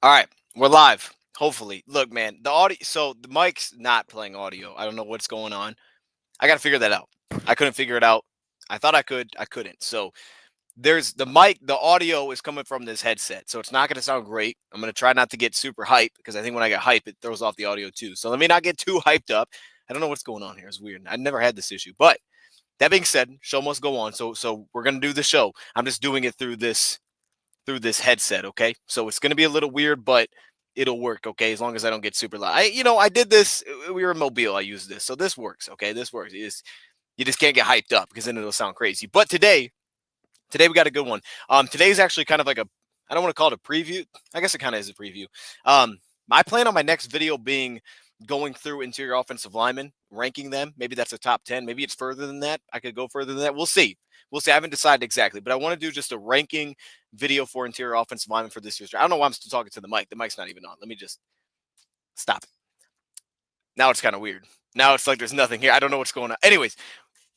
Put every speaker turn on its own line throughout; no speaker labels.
All right, we're live. Hopefully. Look, man, the audio so the mic's not playing audio. I don't know what's going on. I got to figure that out. I couldn't figure it out. I thought I could, I couldn't. So, there's the mic, the audio is coming from this headset. So it's not going to sound great. I'm going to try not to get super hyped because I think when I get hyped it throws off the audio too. So let me not get too hyped up. I don't know what's going on here. It's weird. I never had this issue. But that being said, show must go on. So we're going to do the show. I'm just doing it through this headset, okay? So it's going to be a little weird, but it'll work, okay? As long as I don't get super loud. I did this. We were in Mobile. I used this, so this works, okay? This works. You just can't get hyped up because then it'll sound crazy. But today we got a good one. Today's actually kind of like I don't want to call it a preview. I guess it kind of is a preview. I plan on my next video being going through interior offensive linemen, ranking them. Maybe that's a top 10. Maybe it's further than that. I could go further than that. We'll see. We'll see. I haven't decided exactly, but I want to do just a ranking video for interior offensive linemen for this year's draft. I don't know why I'm still talking to the mic. The mic's not even on. Let me just stop it. Now it's kind of weird. Now it's like there's nothing here. I don't know what's going on. Anyways,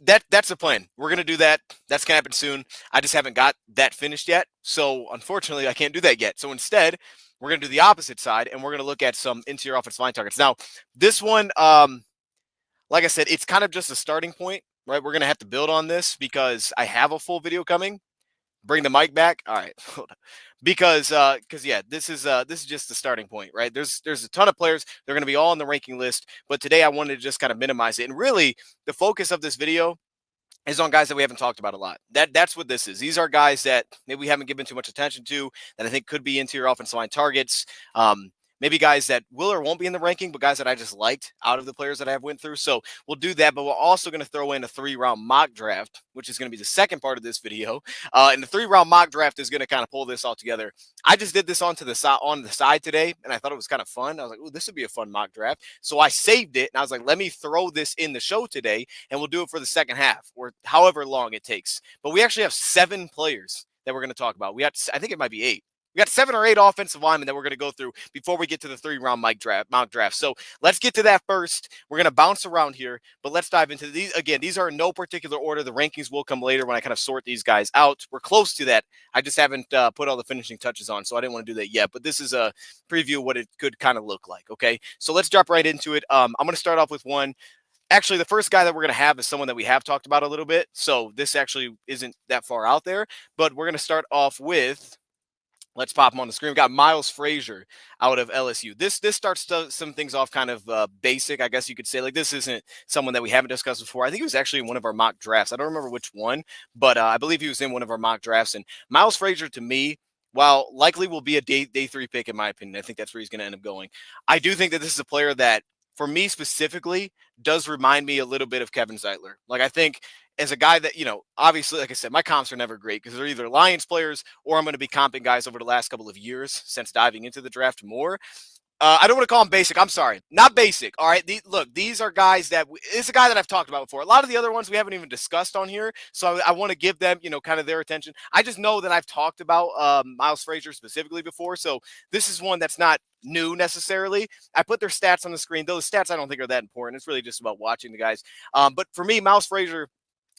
that's the plan. We're gonna do that. That's gonna happen soon. I just haven't got that finished yet. So unfortunately, I can't do that yet. So instead, we're gonna do the opposite side, and we're gonna look at some interior offensive line targets. Now, this one, like I said, it's kind of just a starting point, right? We're gonna have to build on this because I have a full video coming. Bring the mic back. All right, hold on. Because yeah, this is just the starting point, right? There's a ton of players. They're going to be all on the ranking list, but today I wanted to just kind of minimize it. And really, the focus of this video is on guys that we haven't talked about a lot. That's what this is. These are guys that maybe we haven't given too much attention to that I think could be interior offensive line targets. Maybe guys that will or won't be in the ranking, but guys that I just liked out of the players that I have went through. So we'll do that, but we're also going to throw in a 3-round mock draft, which is going to be the second part of this video. And the 3-round mock draft is going to kind of pull this all together. I just did this on the side today, and I thought it was kind of fun. I was like, "Ooh, this would be a fun mock draft." So I saved it, and I was like, "Let me throw this in the show today, and we'll do it for the second half, or however long it takes." But we actually have 7 players that we're going to talk about. I think it might be 8. We got 7 or 8 offensive linemen that we're going to go through before we get to the 3-round mock draft. So let's get to that first. We're going to bounce around here, but let's dive into these. Again, these are in no particular order. The rankings will come later when I kind of sort these guys out. We're close to that. I just haven't put all the finishing touches on, so I didn't want to do that yet. But this is a preview of what it could kind of look like, okay? So let's drop right into it. I'm going to start off with one. Actually, the first guy that we're going to have is someone that we have talked about a little bit. So this actually isn't that far out there, but we're going to start off with... Let's pop him on the screen. We got Miles Frasier out of LSU. This starts some things off kind of basic, I guess you could say. Like, this isn't someone that we haven't discussed before. I think he was actually in one of our mock drafts. I don't remember which one, but I believe he was in one of our mock drafts. And Miles Frasier, to me, while likely will be a day 3 pick in my opinion, I think that's where he's going to end up going. I do think that this is a player that, for me specifically, does remind me a little bit of Kevin Zeitler. Like, I think as a guy that, obviously, like I said, my comps are never great because they're either Lions players or I'm going to be comping guys over the last couple of years since diving into the draft more. I don't want to call him basic. I'm sorry. Not basic. All right. Look, these are guys that it's a guy that I've talked about before. A lot of the other ones we haven't even discussed on here. So I want to give them, kind of their attention. I just know that I've talked about Miles Frazier specifically before. So this is one that's not new necessarily. I put their stats on the screen. Those stats I don't think are that important. It's really just about watching the guys. But for me, Miles Frazier,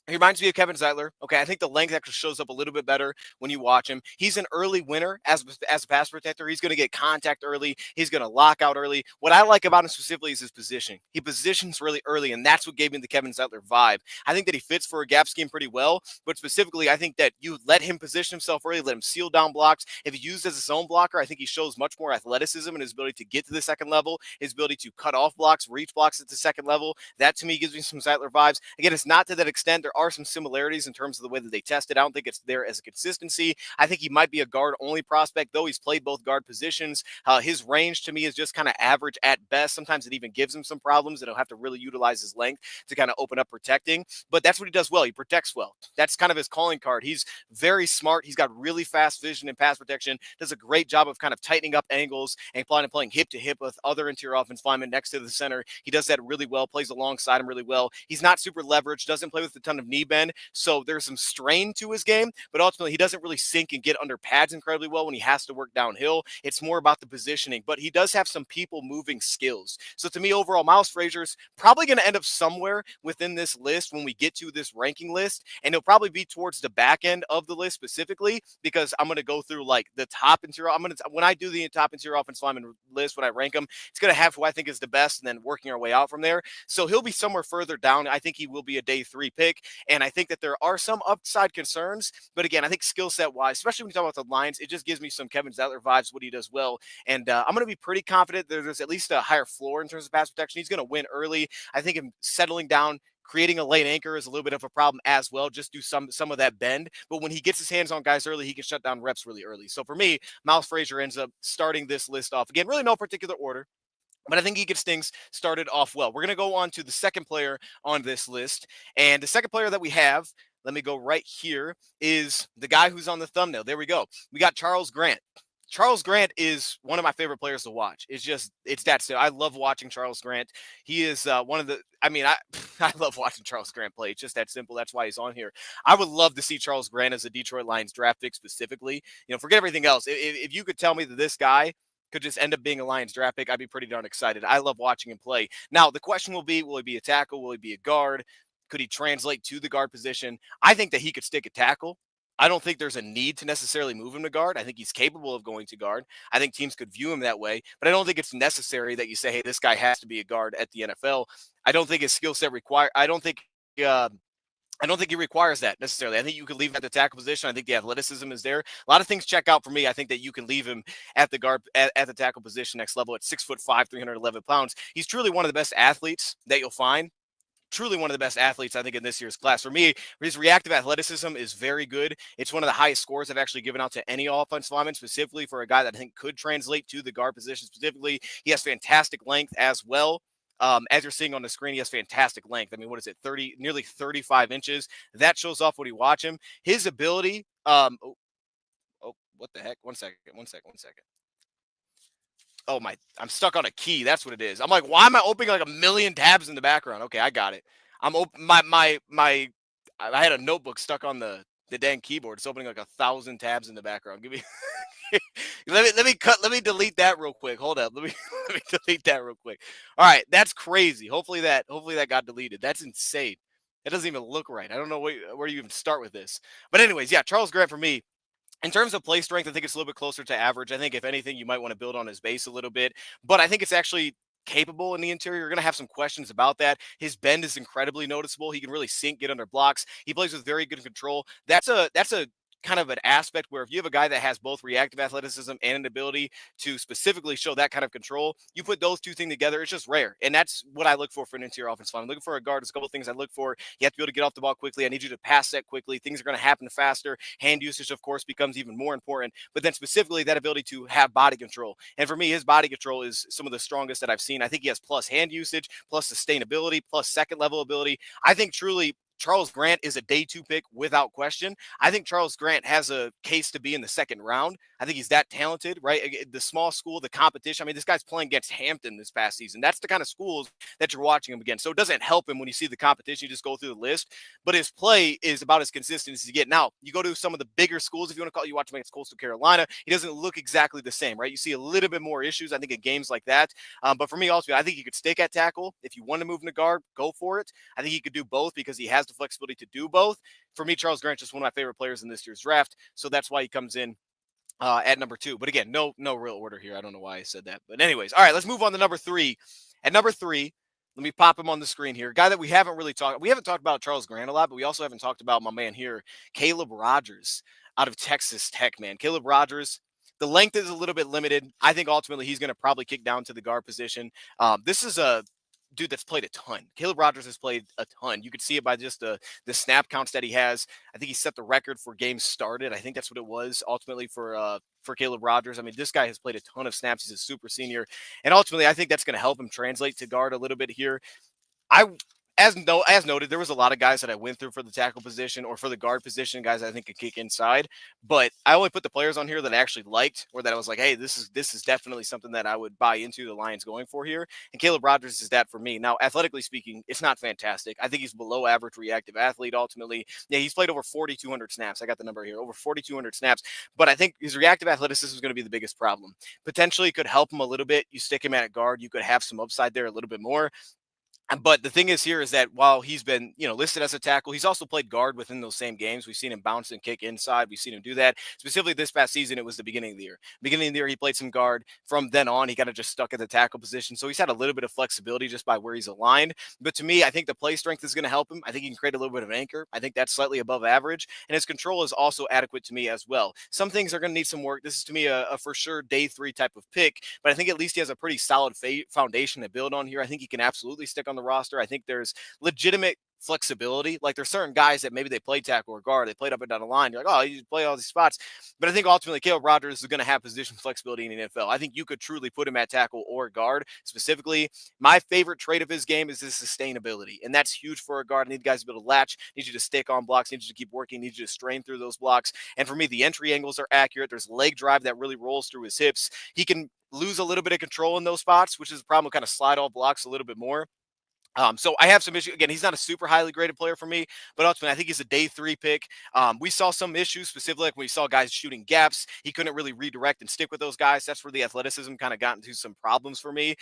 he reminds me of Kevin Zeitler. Okay, I think the length actually shows up a little bit better when you watch him. He's an early winner as a pass protector. He's going to get contact early. He's going to lock out early. What I like about him specifically is his position. He positions really early, and that's what gave me the Kevin Zeitler vibe. I think that he fits for a gap scheme pretty well, but specifically, I think that you let him position himself early, let him seal down blocks. If he used as a zone blocker, I think he shows much more athleticism and his ability to get to the second level, his ability to cut off blocks, reach blocks at the second level. That, to me, gives me some Zeitler vibes. Again, it's not to that extent. There are some similarities in terms of the way that they test it. I don't think it's there as a consistency. I think he might be a guard-only prospect, though he's played both guard positions. His range, to me, is just kind of average at best. Sometimes it even gives him some problems, and he'll have to really utilize his length to kind of open up protecting. But that's what he does well. He protects well. That's kind of his calling card. He's very smart. He's got really fast vision and pass protection. Does a great job of kind of tightening up angles and playing hip to hip with other interior offense linemen next to the center. He does that really well, plays alongside him really well. He's not super leveraged, doesn't play with a ton of knee bend. So there's some strain to his game, but ultimately he doesn't really sink and get under pads incredibly well when he has to work downhill. It's more about the positioning, but he does have some people moving skills. So to me, overall, Miles Frazier's probably going to end up somewhere within this list when we get to this ranking list. And he'll probably be towards the back end of the list specifically because I'm going to go through like the top interior. When I do the top interior offensive lineman list, when I rank them, it's going to have who I think is the best and then working our way out from there. So he'll be somewhere further down. I think he will be a day 3 pick. And I think that there are some upside concerns. But again, I think skill set wise, especially when you talk about the lines, it just gives me some Kevin Zettler vibes, what he does well. And I'm going to be pretty confident that there's at least a higher floor in terms of pass protection. He's going to win early. I think him settling down, creating a late anchor is a little bit of a problem as well. Just do some of that bend. But when he gets his hands on guys early, he can shut down reps really early. So for me, Miles Frazier ends up starting this list off. Again, really no particular order, but I think he gets things started off well. We're going to go on to the second player on this list. And the second player that we have, let me go right here, is the guy who's on the thumbnail. There we go. We got Charles Grant. Charles Grant is one of my favorite players to watch. It's that simple. I love watching Charles Grant. He is one of the, I love watching Charles Grant play. It's just that simple. That's why he's on here. I would love to see Charles Grant as a Detroit Lions draft pick specifically. Forget everything else. If you could tell me that this guy could just end up being a Lions draft pick, I'd be pretty darn excited. I love watching him play. Now, the question will be he a tackle? Will he be a guard? Could he translate to the guard position? I think that he could stick a tackle. I don't think there's a need to necessarily move him to guard. I think he's capable of going to guard. I think teams could view him that way, but I don't think it's necessary that you say, hey, this guy has to be a guard at the NFL. I don't think his skill set I don't think he requires that necessarily. I think you could leave him at the tackle position. I think the athleticism is there. A lot of things check out for me. I think that you can leave him at the guard at the tackle position next level at 6'5", 311 pounds. He's truly one of the best athletes that you'll find. Truly one of the best athletes, I think, in this year's class. For me, his reactive athleticism is very good. It's one of the highest scores I've actually given out to any offensive lineman, specifically for a guy that I think could translate to the guard position specifically. He has fantastic length as well. As you're seeing on the screen, he has fantastic length. I mean, what is it? Nearly 35 inches. That shows off when you watch him. His ability. What the heck? One second. Oh my, I'm stuck on a key. That's what it is. I'm like, why am I opening like a million tabs in the background? Okay, I got it. I'm open. I had a notebook stuck on the dang keyboard. It's opening like 1,000 tabs in the background. Give me, let me delete that real quick. Hold up. Let me delete that real quick. All right, that's crazy. Hopefully that got deleted. That's insane. It doesn't even look right. I don't know where you even start with this. But anyways, yeah, Charles Grant for me. In terms of play strength, I think it's a little bit closer to average. I think if anything, you might want to build on his base a little bit, but I think it's actually capable in the interior. You're going to have some questions about that. His bend is incredibly noticeable. He can really sink, get under blocks. He plays with very good control. That's a kind of an aspect where if you have a guy that has both reactive athleticism and an ability to specifically show that kind of control, you put those two things together, it's just rare. And that's what I look for an interior offensive line. I'm looking for a guard. There's a couple of things I look for. You have to be able to get off the ball quickly. I need you to pass that quickly. Things are going to happen faster. Hand usage, of course, becomes even more important. But then specifically that ability to have body control. And for me, his body control is some of the strongest that I've seen. I think he has plus hand usage, plus sustainability, plus second level ability. I think truly Charles Grant is a day 2 pick without question. I think Charles Grant has a case to be in the second round. I think he's that talented, right? The small school, the competition. I mean, this guy's playing against Hampton this past season. That's the kind of schools that you're watching him against. So it doesn't help him when you see the competition. You just go through the list. But his play is about as consistent as you get. Now, you go to some of the bigger schools, if you want to call it, you watch him against Coastal Carolina, he doesn't look exactly the same, right? You see a little bit more issues, I think, in games like that. But for me, also, I think he could stick at tackle. If you want to move in the guard, go for it. I think he could do both because he has the flexibility to do both. For me, Charles Grant's just one of my favorite players in this year's draft. So that's why he comes in at number 2. But again, no real order here. I don't know why I said that. But anyways, all right, let's move on to number 3. At number 3, let me pop him on the screen here. A guy that we haven't talked about Charles Grant a lot, but we also haven't talked about my man here, Caleb Rogers out of Texas Tech, man. Caleb Rogers, the length is a little bit limited. I think ultimately he's going to probably kick down to the guard position. This is a dude that's played a ton. Caleb Rogers has played a ton. You could see it by just the snap counts that he has. I think he set the record for games started. I think that's what it was ultimately for Caleb Rogers. I mean, this guy has played a ton of snaps. He's a super senior. And ultimately, I think that's going to help him translate to guard a little bit here. as noted, there was a lot of guys that I went through for the tackle position or for the guard position, guys I think could kick inside. But I only put the players on here that I actually liked, or that I was like, hey, this is definitely something that I would buy into the Lions going for here. And Caleb Rogers is that for me. Now, athletically speaking, it's not fantastic. I think he's below average reactive athlete ultimately. Yeah, he's played over 4,200 snaps. I got the number here, over 4,200 snaps. But I think his reactive athleticism is going to be the biggest problem. Potentially could help him a little bit. You stick him at guard, you could have some upside there a little bit more. But the thing is here is that while he's been, listed as a tackle, he's also played guard within those same games. We've seen him bounce and kick inside. We've seen him do that. Specifically this past season, it was the beginning of the year. Beginning of the year, he played some guard. From then on, he kind of just stuck at the tackle position. So he's had a little bit of flexibility just by where he's aligned. But to me, I think the play strength is going to help him. I think he can create a little bit of anchor. I think that's slightly above average. And his control is also adequate to me as well. Some things are going to need some work. This is to me a for sure day 3 type of pick. But I think at least he has a pretty solid foundation to build on here. I think he can absolutely stick on the roster. I think there's legitimate flexibility. Like there's certain guys that maybe they play tackle or guard, they played up and down the line. You're like, oh, you play all these spots. But I think ultimately Caleb Rogers is going to have position flexibility in the NFL. I think you could truly put him at tackle or guard. Specifically, my favorite trait of his game is his sustainability. And that's huge for a guard. I need guys to be able to latch, need you to stick on blocks, need you to keep working, need you to strain through those blocks. And for me, the entry angles are accurate. There's leg drive that really rolls through his hips. He can lose a little bit of control in those spots, which is a problem, kind of slide off blocks a little bit more. So I have some issues. Again, he's not a super highly graded player for me, but ultimately I think he's a day 3 pick. We saw some issues, specifically like when we saw guys shooting gaps. He couldn't really redirect and stick with those guys. That's where the athleticism kind of got into some problems for me.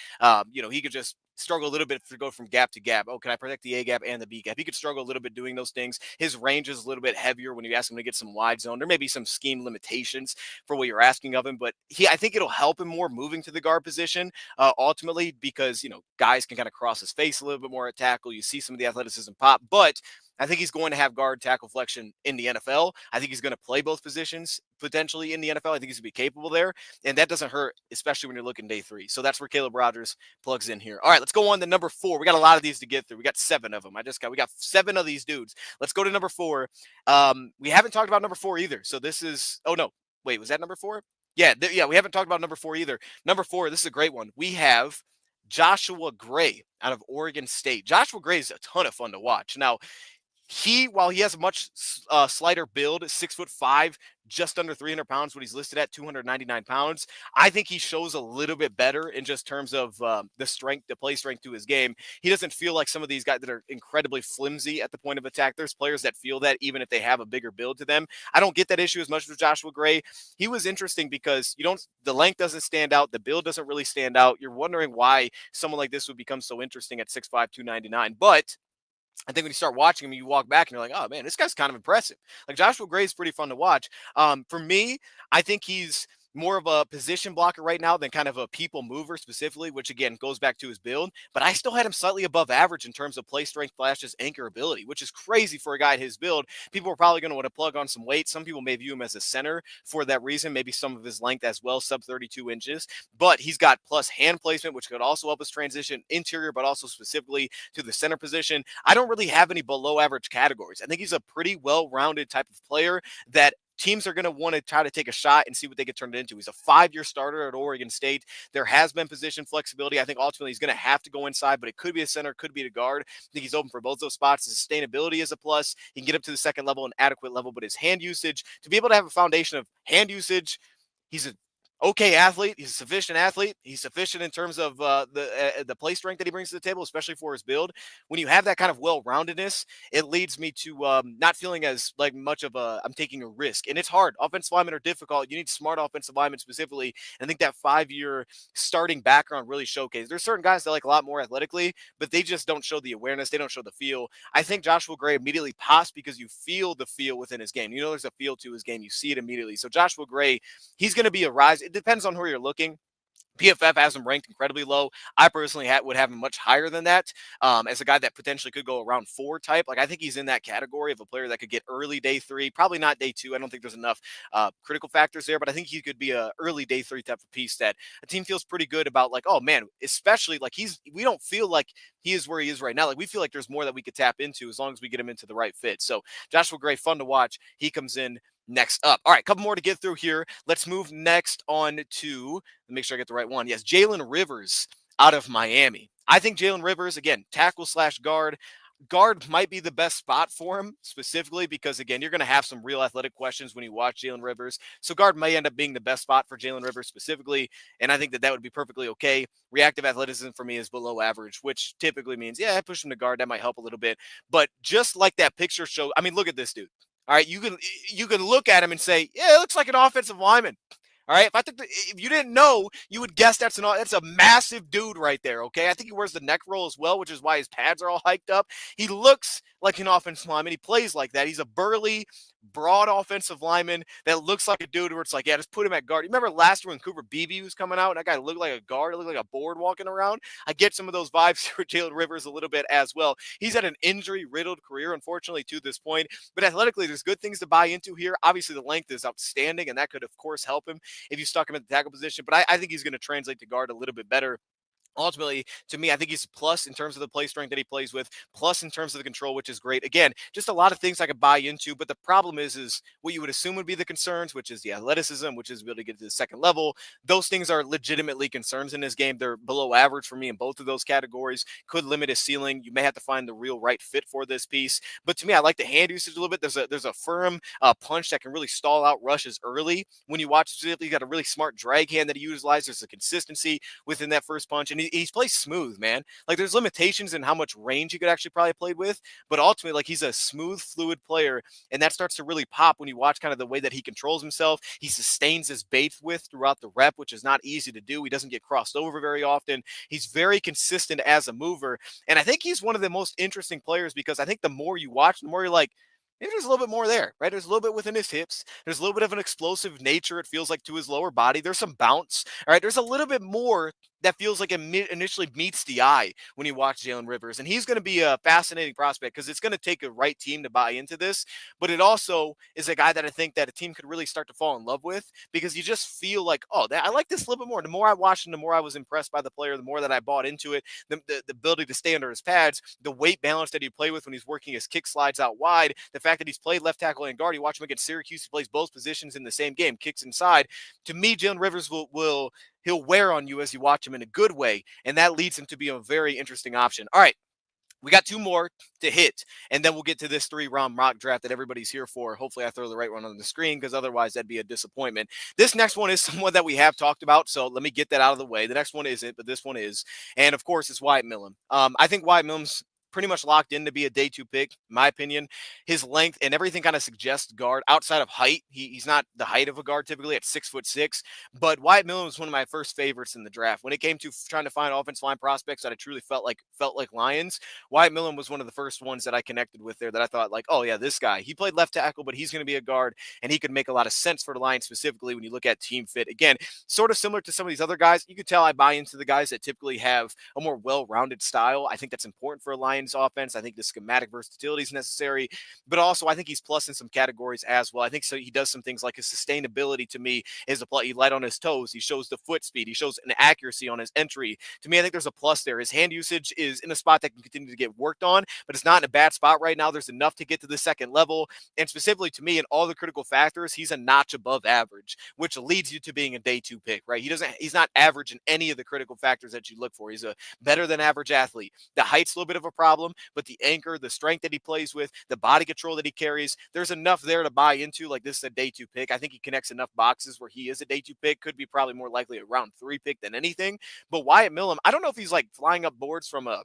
He could just struggle a little bit to go from gap to gap. Oh, can I protect the A gap and the B gap? He could struggle a little bit doing those things. His range is a little bit heavier when you ask him to get some wide zone. There may be some scheme limitations for what you're asking of him, but I think it'll help him more moving to the guard position ultimately because, guys can kind of cross his face a little bit more at tackle. You see some of the athleticism pop, but I think he's going to have guard tackle flexion in the NFL. I think he's going to play both positions potentially in the NFL. I think he's going to be capable there. And that doesn't hurt, especially when you're looking day 3. So that's where Caleb Rogers plugs in here. All right, let's go on to number 4. We got a lot of these to get through. We got 7 of them. We got 7 of these dudes. Let's go to number 4. We haven't talked about number 4 either. So this is, oh no, wait, was that number 4? Yeah, we haven't talked about number 4 either. Number 4, this is a great one. We have Joshua Gray out of Oregon State. Joshua Gray is a ton of fun to watch. Now, while he has a much slighter build, 6'5", just under 300 pounds, what he's listed at 299 pounds. I think he shows a little bit better in just terms of the play strength to his game. He doesn't feel like some of these guys that are incredibly flimsy at the point of attack. There's players that feel that even if they have a bigger build to them. I don't get that issue as much with Joshua Gray. He was interesting because the length doesn't stand out. The build doesn't really stand out. You're wondering why someone like this would become so interesting at 6'5", 299. But I think when you start watching him, you walk back and you're like, oh man, this guy's kind of impressive. Like Joshua Gray is pretty fun to watch. For me, I think he's more of a position blocker right now than kind of a people mover specifically, which again goes back to his build. But I still had him slightly above average in terms of play strength / anchor ability, which is crazy for a guy at his build. People are probably going to want to plug on some weight. Some people may view him as a center for that reason, maybe some of his length as well, sub 32 inches. But he's got plus hand placement, which could also help us transition interior, but also specifically to the center position. I don't really have any below average categories. I think he's a pretty well-rounded type of player that teams are going to want to try to take a shot and see what they can turn it into. He's a 5-year starter at Oregon State. There has been position flexibility. I think ultimately he's going to have to go inside, but it could be a center, could be a guard. I think he's open for both those spots. His sustainability is a plus. He can get up to the second level, an adequate level, but his hand usage, to be able to have a foundation of hand usage, he's a okay athlete. He's a sufficient athlete. He's sufficient in terms of the play strength that he brings to the table, especially for his build. When you have that kind of well-roundedness, it leads me to not feeling as like much of I'm taking a risk. And it's hard. Offensive linemen are difficult. You need smart offensive linemen specifically. And I think that 5-year starting background really showcased. There's certain guys that like a lot more athletically, but they just don't show the awareness. They don't show the feel. I think Joshua Gray immediately pops because you feel the feel within his game. There's a feel to his game. You see it immediately. So Joshua Gray, he's going to be a rise. It depends on who you're looking. PFF has him ranked incredibly low. I personally would have him much higher than that as a guy that potentially could go around 4 type. Like I think he's in that category of a player that could get early day 3, probably not day 2. I don't think there's enough critical factors there, but I think he could be a early day 3 type of piece that a team feels pretty good about. Like, oh man, especially like we don't feel like he is where he is right now. Like we feel like there's more that we could tap into as long as we get him into the right fit. So Joshua Gray, fun to watch. He comes in next up. All right, a couple more to get through here. Let's move next on to, make sure I get the right one. Yes, Jaylen Rivers out of Miami. I think Jaylen Rivers, again, tackle / guard. guard might be the best spot for him specifically because, again, you're going to have some real athletic questions when you watch Jaylen Rivers. So guard may end up being the best spot for Jaylen Rivers specifically, and I think that would be perfectly okay. Reactive athleticism for me is below average, which typically means, yeah, I push him to guard. That might help a little bit. But just like that picture shows, I mean, look at this dude. All right, you can look at him and say, yeah, it looks like an offensive lineman. All right, if you didn't know, you would guess that's a massive dude right there. Okay, I think he wears the neck roll as well, which is why his pads are all hiked up. He looks like an offensive lineman. He plays like that. He's a burly, broad offensive lineman that looks like a dude where it's like, yeah, just put him at guard. You remember last year when Cooper Beebe was coming out and that guy looked like a guard, looked like a board walking around? I get some of those vibes for Jaylen Rivers a little bit as well. He's had an injury-riddled career, unfortunately, to this point. But athletically, there's good things to buy into here. Obviously, the length is outstanding, and that could, of course, help him if you stuck him at the tackle position. But I think he's going to translate to guard a little bit better. Ultimately, to me, I think he's a plus in terms of the play strength that he plays with, plus in terms of the control, which is great. Again, just a lot of things I could buy into, but the problem is what you would assume would be the concerns, which is the athleticism, which is able to get to the second level. Those things are legitimately concerns in this game. They're below average for me in both of those categories. Could limit his ceiling. You may have to find the real right fit for this piece. But to me, I like the hand usage a little bit. There's a firm punch that can really stall out rushes early. When you watch it, he's got a really smart drag hand that he utilizes. There's a consistency within that first punch, and he's played smooth, man. Like there's limitations in how much range he could actually probably played with, but ultimately, like he's a smooth, fluid player, and that starts to really pop when you watch kind of the way that he controls himself. He sustains his base width throughout the rep, which is not easy to do. He doesn't get crossed over very often. He's very consistent as a mover, and I think he's one of the most interesting players because I think the more you watch, the more you're like, maybe there's a little bit more there, right? There's a little bit within his hips. There's a little bit of an explosive nature, it feels like, to his lower body. There's some bounce, all right? There's a little bit more that feels like it initially meets the eye when you watch Jaylen Rivers. And he's going to be a fascinating prospect because it's going to take a right team to buy into this. But it also is a guy that I think that a team could really start to fall in love with because you just feel like, oh, I like this a little bit more. The more I watched him, the more I was impressed by the player, the more that I bought into it, the ability to stay under his pads, the weight balance that he play with when he's working his kick slides out wide, the fact that he's played left tackle and guard. You watch him against Syracuse, he plays both positions in the same game, kicks inside. To me, Jaylen Rivers he'll wear on you as you watch him in a good way, and that leads him to be a very interesting option. All right, we got two more to hit, and then we'll get to this 3-round mock draft that everybody's here for. Hopefully I throw the right one on the screen because otherwise that'd be a disappointment. This next one is someone that we have talked about, so let me get that out of the way. The next one isn't, but this one is, and of course it's Wyatt Milum. I think Wyatt Milum's pretty much locked in to be a day 2 pick, in my opinion. His length and everything kind of suggests guard outside of height. He's not the height of a guard typically at 6'6", but Wyatt Milum was one of my first favorites in the draft. When it came to trying to find offensive line prospects that I truly felt like Lions, Wyatt Milum was one of the first ones that I connected with there that I thought like, oh yeah, this guy, he played left tackle, but he's going to be a guard and he could make a lot of sense for the Lions specifically when you look at team fit. Again, sort of similar to some of these other guys. You could tell I buy into the guys that typically have a more well-rounded style. I think that's important for a Lions offense. I think the schematic versatility is necessary, but also I think he's plus in some categories as well. I think so. He does some things like his sustainability to me is a play. He light on his toes. He shows the foot speed. He shows an accuracy on his entry. To me, I think there's a plus there. His hand usage is in a spot that can continue to get worked on, but it's not in a bad spot right now. There's enough to get to the second level. And specifically to me, in all the critical factors, he's a notch above average, which leads you to being a day 2 pick, right? He's not average in any of the critical factors that you look for. He's a better than average athlete. The height's a little bit of a problem, but the anchor, the strength that he plays with, the body control that he carries, there's enough there to buy into. Like, this is a day 2 pick. I think he connects enough boxes where he is a day 2 pick. Could be probably more likely a round 3 pick than anything. But Wyatt Milum, I don't know if he's like flying up boards from a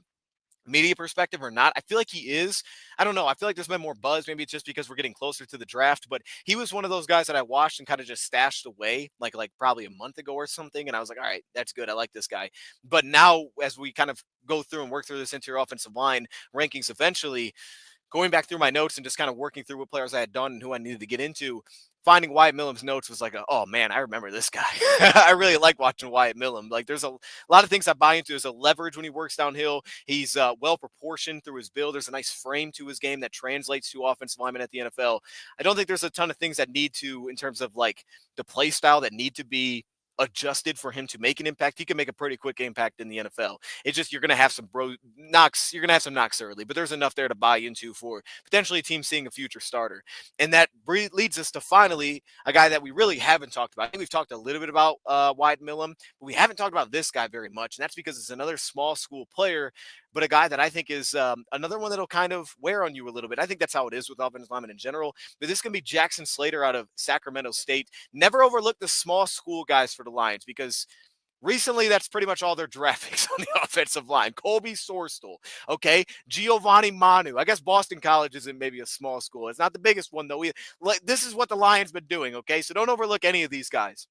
media perspective or not. I feel like he is. I don't know. I feel like there's been more buzz. Maybe it's just because we're getting closer to the draft, but he was one of those guys that I watched and kind of just stashed away like probably a month ago or something. And I was like, all right, that's good. I like this guy. But now as we kind of go through and work through this interior offensive line rankings eventually, going back through my notes and just kind of working through what players I had done and who I needed to get into, finding Wyatt Milum's notes was like, oh man, I remember this guy. I really like watching Wyatt Milum. Like, there's a lot of things I buy into. There's a leverage when he works downhill. He's well proportioned through his build. There's a nice frame to his game that translates to offensive linemen at the NFL. I don't think there's a ton of things that need to, in terms of like the play style, that need to be adjusted for him to make an impact. He can make a pretty quick impact in the NFL. It's just you're going to have some knocks. You're going to have some knocks early, but there's enough there to buy into for potentially a team seeing a future starter. And that leads us to finally a guy that we really haven't talked about. I think we've talked a little bit about Wyatt Milum, but we haven't talked about this guy very much, and that's because it's another small school player but a guy that I think is another one that'll kind of wear on you a little bit. I think that's how it is with offensive linemen in general. But this can be Jackson Slater out of Sacramento State. Never overlook the small school guys for the Lions because recently, that's pretty much all their draft picks on the offensive line. Colby Sorstel, okay? Giovanni Manu. I guess Boston College isn't maybe a small school. It's not the biggest one, though. This is what the Lions been doing, okay? So don't overlook any of these guys.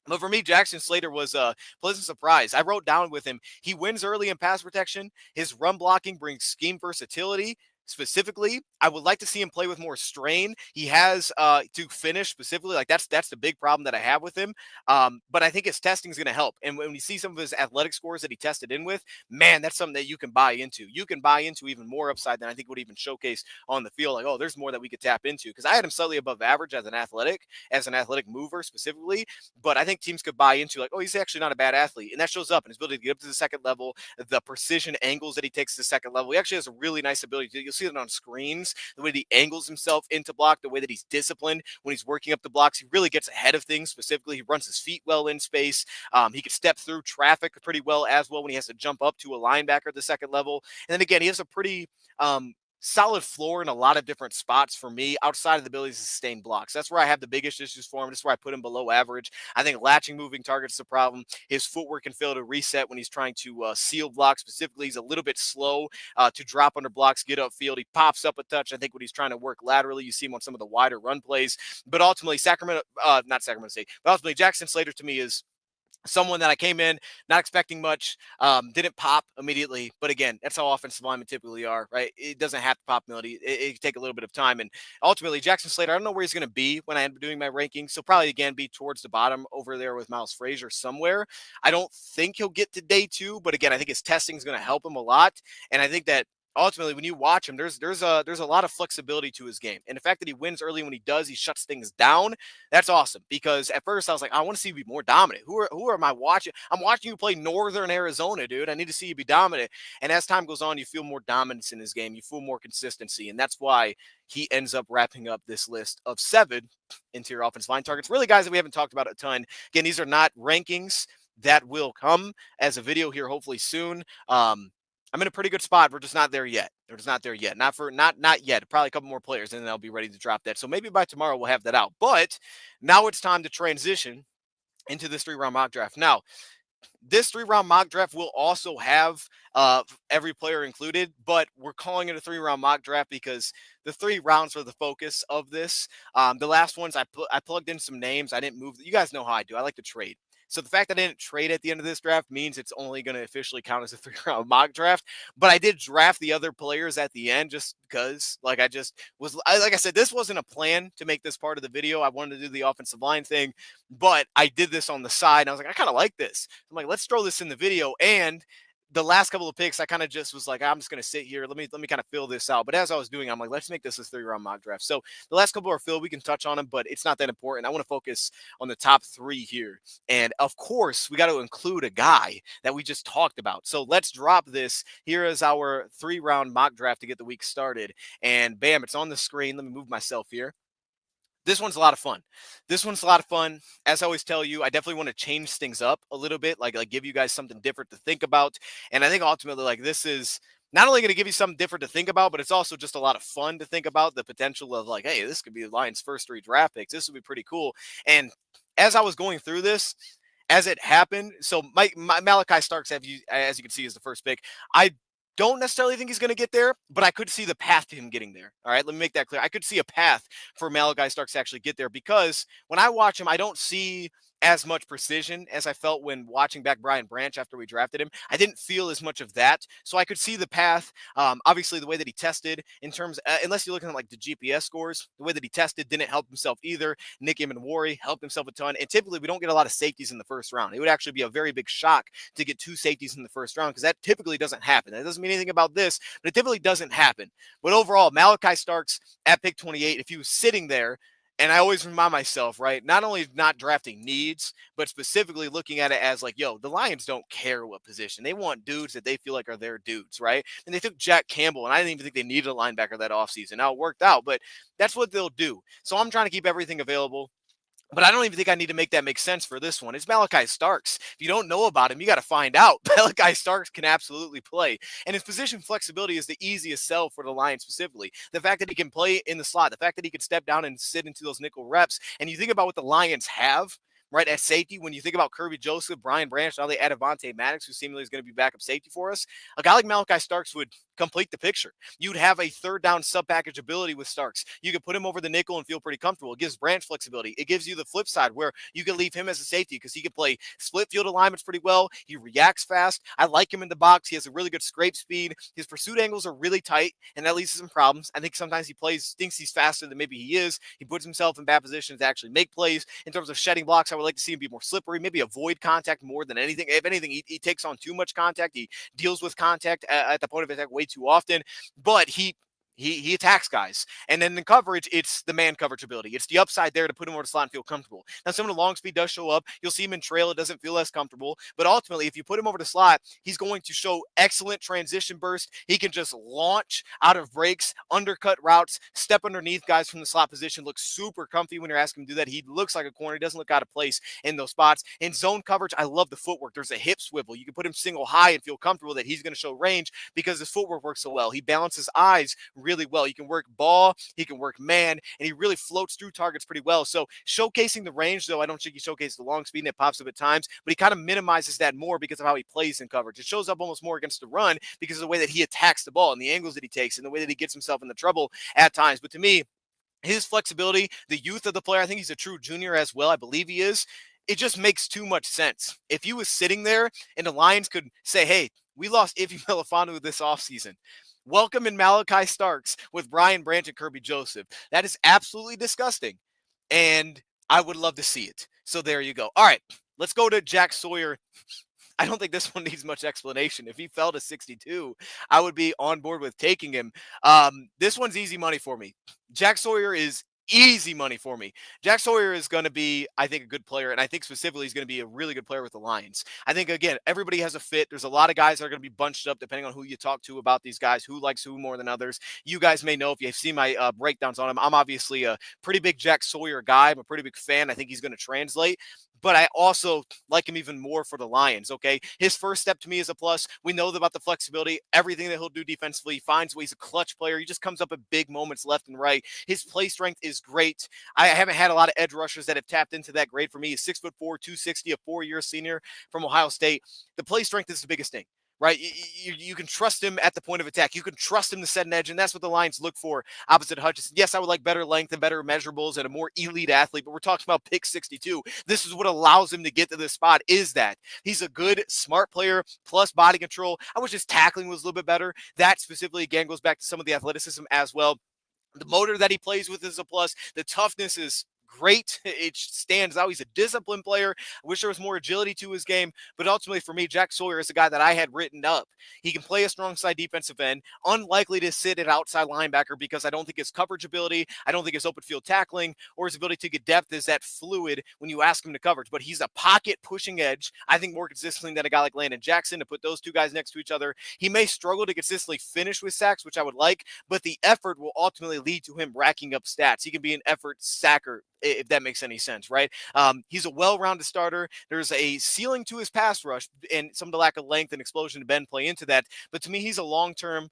But for me, Jackson Slater was a pleasant surprise. I wrote down with him, he wins early in pass protection. His run blocking brings scheme versatility. Specifically, I would like to see him play with more strain. He has to finish specifically. Like that's the big problem that I have with him. But I think his testing is going to help. And when you see some of his athletic scores that he tested in with, man, that's something that you can buy into. You can buy into even more upside than I think would even showcase on the field. Like, oh, there's more that we could tap into. Because I had him slightly above average as an athletic mover specifically. But I think teams could buy into like, oh, he's actually not a bad athlete. And that shows up in his ability to get up to the second level, the precision angles that he takes to the second level. He actually has a really nice ability to, you'll see it on screens, the way that he angles himself into block, the way that he's disciplined when he's working up the blocks. He really gets ahead of things. Specifically, he runs his feet well in space. He can step through traffic pretty well as well when he has to jump up to a linebacker at the second level. And then again, he has a pretty solid floor in a lot of different spots for me outside of the ability to sustain blocks. That's where I have the biggest issues for him. That's where I put him below average. I think latching moving targets is a problem. His footwork can fail to reset when he's trying to seal blocks. Specifically, he's a little bit slow to drop under blocks, get upfield. He pops up a touch. I think when he's trying to work laterally, you see him on some of the wider run plays. But ultimately, not Sacramento State, but ultimately Jackson Slater to me is someone that I came in not expecting much, didn't pop immediately. But again, that's how offensive linemen typically are, right? It doesn't have to pop immediately. It can take a little bit of time. And ultimately, Jackson Slater, I don't know where he's going to be when I end up doing my rankings. So probably, again, be towards the bottom over there with Miles Frasier somewhere. I don't think he'll get to day two. But again, I think his testing is going to help him a lot. And I think that ultimately, when you watch him, there's a lot of flexibility to his game, and the fact that he wins early when he does, he shuts things down. That's awesome because at first I was like, I want to see you be more dominant. Who am I watching? I'm watching you play Northern Arizona, dude. I need to see you be dominant. And as time goes on, you feel more dominance in his game. You feel more consistency, and that's why he ends up wrapping up this list of 7 interior offensive line targets. Really, guys that we haven't talked about a ton. Again, these are not rankings that will come as a video here, hopefully soon. I'm in a pretty good spot. We're just not there yet. We're just not there yet. Not yet. Probably a couple more players, and then I'll be ready to drop that. So maybe by tomorrow we'll have that out. But now it's time to transition into this 3-round mock draft. Now, this 3-round mock draft will also have every player included, but we're calling it a 3-round mock draft because the 3 rounds are the focus of this. The last ones I plugged in some names. I didn't move. You guys know how I do. I like to trade. So the fact that I didn't trade at the end of this draft means it's only going to officially count as a 3-round mock draft. But I did draft the other players at the end just because, like I said, this wasn't a plan to make this part of the video. I wanted to do the offensive line thing, but I did this on the side. And I was like, I kind of like this. I'm like, let's throw this in the video. And the last couple of picks, I kind of just was like, I'm just going to sit here. Let me kind of fill this out. But as I was doing, I'm like, let's make this a 3-round mock draft. So the last couple are filled. We can touch on them, but it's not that important. I want to focus on the top 3 here. And of course, we got to include a guy that we just talked about. So let's drop this. Here is our 3-round mock draft to get the week started. And bam, it's on the screen. Let me move myself here. This one's a lot of fun. As I always tell you, I definitely want to change things up a little bit, like give you guys something different to think about. And I think ultimately, like, this is not only going to give you something different to think about, but it's also just a lot of fun to think about the potential of like, hey, this could be the Lions' first 3 draft picks. This would be pretty cool. And as I was going through this, as it happened, so my Malachi Starks, as you can see, is the first pick. I don't necessarily think he's going to get there, but I could see the path to him getting there. All right, let me make that clear. I could see a path for Malachi Starks to actually get there because when I watch him, I don't see as much precision as I felt when watching back Brian Branch after we drafted him. I didn't feel as much of that. So I could see the path. Obviously, the way that he tested in terms, unless you're looking at like the GPS scores, the way that he tested didn't help himself either. Nick Emenwari helped himself a ton. And typically, we don't get a lot of safeties in the first round. It would actually be a very big shock to get 2 safeties in the first round because that typically doesn't happen. That doesn't mean anything about this, but it typically doesn't happen. But overall, Malachi Starks at pick 28, if he was sitting there, and I always remind myself, right, not only not drafting needs, but specifically looking at it as like, yo, the Lions don't care what position. They want dudes that they feel like are their dudes, right? And they took Jack Campbell, and I didn't even think they needed a linebacker that offseason. Now, it worked out, but that's what they'll do. So I'm trying to keep everything available. But I don't even think I need to make that make sense for this one. It's Malachi Starks. If you don't know about him, you got to find out. Malachi Starks can absolutely play. And his position flexibility is the easiest sell for the Lions specifically. The fact that he can play in the slot, the fact that he can step down and sit into those nickel reps. And you think about what the Lions have, right, at safety, when you think about Kirby Joseph, Brian Branch, now they add Avonte Maddox, who seemingly is going to be backup safety for us. A guy like Malachi Starks would complete the picture. You'd have a third down sub package ability with Starks. You could put him over the nickel and feel pretty comfortable. It gives Branch flexibility. It gives you the flip side where you can leave him as a safety because he can play split field alignments pretty well. He reacts fast. I like him in the box. He has a really good scrape speed. His pursuit angles are really tight, and that leads to some problems. I think sometimes he thinks he's faster than maybe he is. He puts himself in bad positions to actually make plays. In terms of shedding blocks, I would like to see him be more slippery, maybe avoid contact more than anything. If anything, he takes on too much contact. He deals with contact at the point of attack way too often. But he attacks guys. And then in coverage, it's the man coverage ability. It's the upside there to put him over the slot and feel comfortable. Now, some of the long speed does show up. You'll see him in trail. It doesn't feel as comfortable. But ultimately, if you put him over the slot, he's going to show excellent transition burst. He can just launch out of breaks, undercut routes, step underneath guys from the slot position, looks super comfy when you're asking him to do that. He looks like a corner. He doesn't look out of place in those spots. In zone coverage, I love the footwork. There's a hip swivel. You can put him single high and feel comfortable that he's going to show range because his footwork works so well. He balances eyes really well. He can work ball, he can work man, and he really floats through targets pretty well. So showcasing the range, though, I don't think he showcases the long speed and it pops up at times, but he kind of minimizes that more because of how he plays in coverage. It shows up almost more against the run because of the way that he attacks the ball and the angles that he takes and the way that he gets himself into trouble at times. But to me, his flexibility, the youth of the player, I think he's a true junior as well. I believe he is. It just makes too much sense. If he was sitting there and the Lions could say, hey, we lost Iffy Melifonwu this offseason. Welcome in Malachi Starks with Brian Branch and Kirby Joseph. That is absolutely disgusting. And I would love to see it. So there you go. All right, let's go to Jack Sawyer. I don't think this one needs much explanation. If he fell to 62, I would be on board with taking him. This one's easy money for me. Jack Sawyer is easy money for me. Jack Sawyer is going to be, I think, a good player, and I think specifically he's going to be a really good player with the Lions. I think, again, everybody has a fit. There's a lot of guys that are going to be bunched up depending on who you talk to about these guys, who likes who more than others. You guys may know if you've seen my breakdowns on him. I'm obviously a pretty big Jack Sawyer guy. I'm a pretty big fan. I think he's going to translate. But I also like him even more for the Lions, okay? His first step to me is a plus. We know about the flexibility, everything that he'll do defensively. He finds ways, a clutch player. He just comes up at big moments left and right. His play strength is great. I haven't had a lot of edge rushers that have tapped into that grade for me. He's 6'4", 260, a 4-year senior from Ohio State. The play strength is the biggest thing. Right? You can trust him at the point of attack. You can trust him to set an edge, and that's what the Lions look for opposite Hutchinson. Yes, I would like better length and better measurables and a more elite athlete, but we're talking about pick 62. This is what allows him to get to this spot, is that he's a good, smart player, plus body control. I wish his tackling was a little bit better. That specifically, again, goes back to some of the athleticism as well. The motor that he plays with is a plus. The toughness is great. It stands out. He's a disciplined player. I wish there was more agility to his game, but ultimately for me, Jack Sawyer is a guy that I had written up. He can play a strong side defensive end, unlikely to sit at outside linebacker because I don't think his coverage ability, I don't think his open field tackling or his ability to get depth is that fluid when you ask him to coverage, but he's a pocket pushing edge. I think more consistently than a guy like Landon Jackson. To put those two guys next to each other, he may struggle to consistently finish with sacks, which I would like, but the effort will ultimately lead to him racking up stats. He can be an effort sacker, if that makes any sense, right? He's a well-rounded starter. There's a ceiling to his pass rush, and some of the lack of length and explosion to Ben play into that. But to me, he's a long-term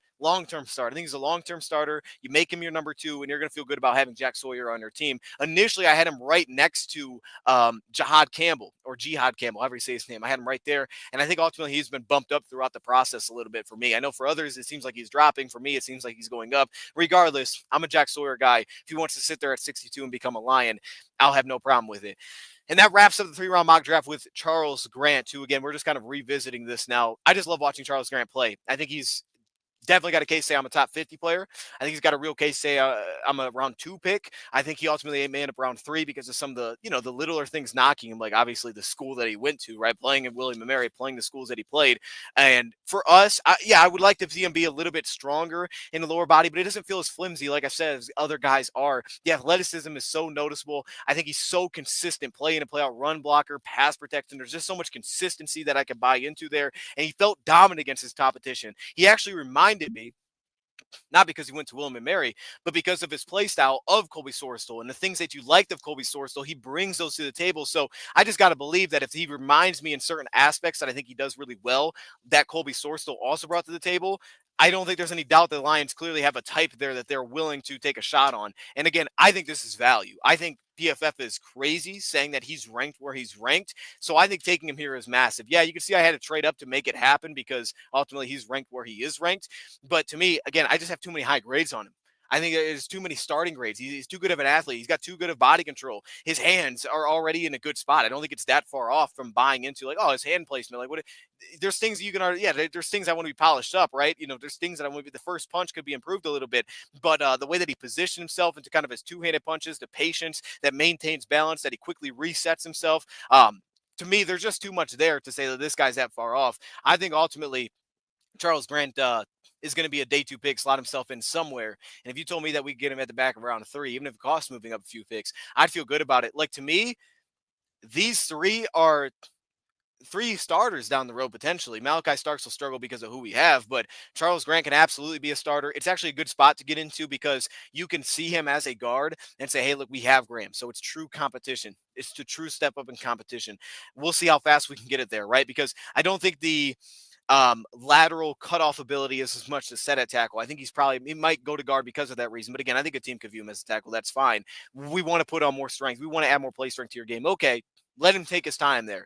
starter. I think he's a long-term starter. You make him your number 2, and you're going to feel good about having Jack Sawyer on your team. Initially, I had him right next to Jihad Campbell, or Jihad Campbell, however you say his name. I had him right there, and I think ultimately he's been bumped up throughout the process a little bit for me. I know for others, it seems like he's dropping. For me, it seems like he's going up. Regardless, I'm a Jack Sawyer guy. If he wants to sit there at 62 and become a Lion, I'll have no problem with it. And that wraps up the 3-round mock draft with Charles Grant, who, again, we're just kind of revisiting this now. I just love watching Charles Grant play. I think he's definitely got a case to say I'm a top 50 player. I think he's got a real case to say I'm a round 2 pick. I think he ultimately may end up round 3 because of some of the, the littler things knocking him, like obviously the school that he went to, right? Playing at William & Mary, playing the schools that he played. And for us, I would like to see him be a little bit stronger in the lower body, but it doesn't feel as flimsy, like I said, as other guys are. The athleticism is so noticeable. I think he's so consistent, play in and play out, run blocker, pass protection. There's just so much consistency that I can buy into there. And he felt dominant against his competition. He actually reminded me not because he went to William and Mary, but because of his play style of Colby Sorstel and the things that you liked of Colby Sorstel. He brings those to the table. So I just got to believe that if he reminds me in certain aspects that I think he does really well, that Colby Sorstel also brought to the table, I don't think there's any doubt the Lions clearly have a type there that they're willing to take a shot on. And again, I think this is value. I think PFF is crazy saying that he's ranked where he's ranked. So I think taking him here is massive. Yeah, you can see I had to trade up to make it happen because ultimately he's ranked where he is ranked. But to me, again, I just have too many high grades on him. I think there's too many starting grades. He's too good of an athlete. He's got too good of body control. His hands are already in a good spot. I don't think it's that far off from buying into like, oh, his hand placement. Like, what? There's things you can already, yeah, there's things I want to be polished up, right? There's things that I want to be, the first punch could be improved a little bit, but the way that he positioned himself into kind of his two-handed punches, the patience that maintains balance, that he quickly resets himself. To me, there's just too much there to say that this guy's that far off. I think ultimately Charles Grant is going to be a day 2 pick, slot himself in somewhere. And if you told me that we get him at the back of round 3, even if it costs moving up a few picks, I'd feel good about it. Like, to me, these 3 are 3 starters down the road potentially. Malachi Starks will struggle because of who we have, but Charles Grant can absolutely be a starter. It's actually a good spot to get into because you can see him as a guard and say, hey, look, we have Graham. So it's true competition. It's the true step up in competition. We'll see how fast we can get it there, right? Because I don't think the lateral cutoff ability is as much to set at tackle. I think he might go to guard because of that reason. But again, I think a team could view him as a tackle. That's fine. We want to put on more strength. We want to add more play strength to your game. Okay, let him take his time there.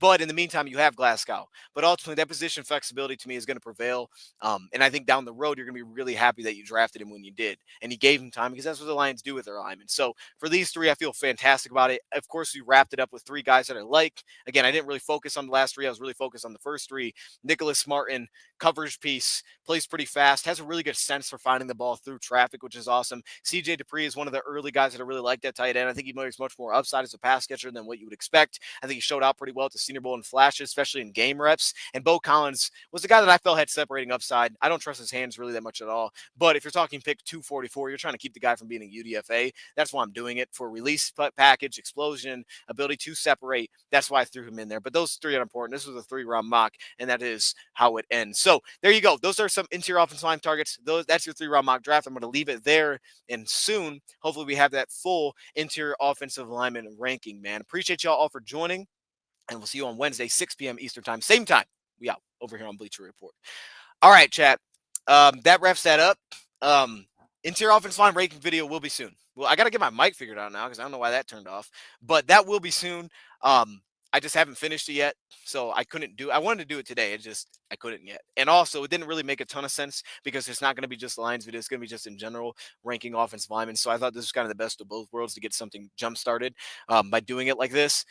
But in the meantime, you have Glasgow. But ultimately, that position flexibility to me is going to prevail. And I think down the road, you're going to be really happy that you drafted him when you did. And he gave him time because that's what the Lions do with their linemen. So for these 3, I feel fantastic about it. Of course, we wrapped it up with 3 guys that I like. Again, I didn't really focus on the last 3. I was really focused on the first 3. Nicholas Martin, coverage piece, plays pretty fast, has a really good sense for finding the ball through traffic, which is awesome. CJ Dupree is one of the early guys that I really like that tight end. I think he makes much more upside as a pass catcher than what you would expect. I think he showed out pretty well at the Senior Bowl in flashes, especially in game reps. And Bo Collins was the guy that I felt had separating upside. I don't trust his hands really that much at all. But if you're talking pick 244, you're trying to keep the guy from being a UDFA. That's why I'm doing it, for release package, explosion, ability to separate. That's why I threw him in there. But those 3 are important. This was a 3-round mock, and that is how it ends. So there you go. Those are some interior offensive line targets. That's your 3-round mock draft. I'm going to leave it there, and soon, hopefully, we have that full interior offensive lineman ranking, man. Appreciate y'all all for joining, and we'll see you on Wednesday, 6 p.m. Eastern time. Same time. We out over here on Bleacher Report. All right, chat. That wraps that up. Interior offensive line ranking video will be soon. Well, I got to get my mic figured out now because I don't know why that turned off. But that will be soon. I just haven't finished it yet, so I couldn't do. I wanted to do it today, I couldn't yet. And also, it didn't really make a ton of sense because it's not going to be just Lions video. It's going to be just in general ranking offensive linemen. So I thought this was kind of the best of both worlds to get something jump started by doing it like this.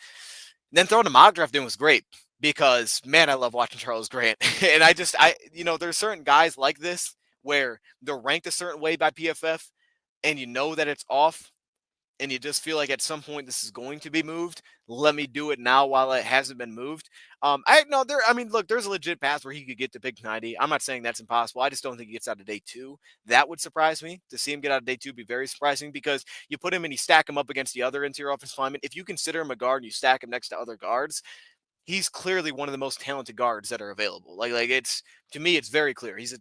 And then throwing the mock draft in was great because, man, I love watching Charles Grant. And there's certain guys like this where they're ranked a certain way by PFF, and you know that it's off, and you just feel like at some point this is going to be moved. Let me do it now while it hasn't been moved. Look, there's a legit path where he could get to pick 90. I'm not saying that's impossible. I just don't think he gets out of day 2. That would surprise me. To see him get out of day 2 would be very surprising because you put him and you stack him up against the other interior offensive linemen. If you consider him a guard and you stack him next to other guards, he's clearly one of the most talented guards that are available. Like it's, to me, it's very clear. He's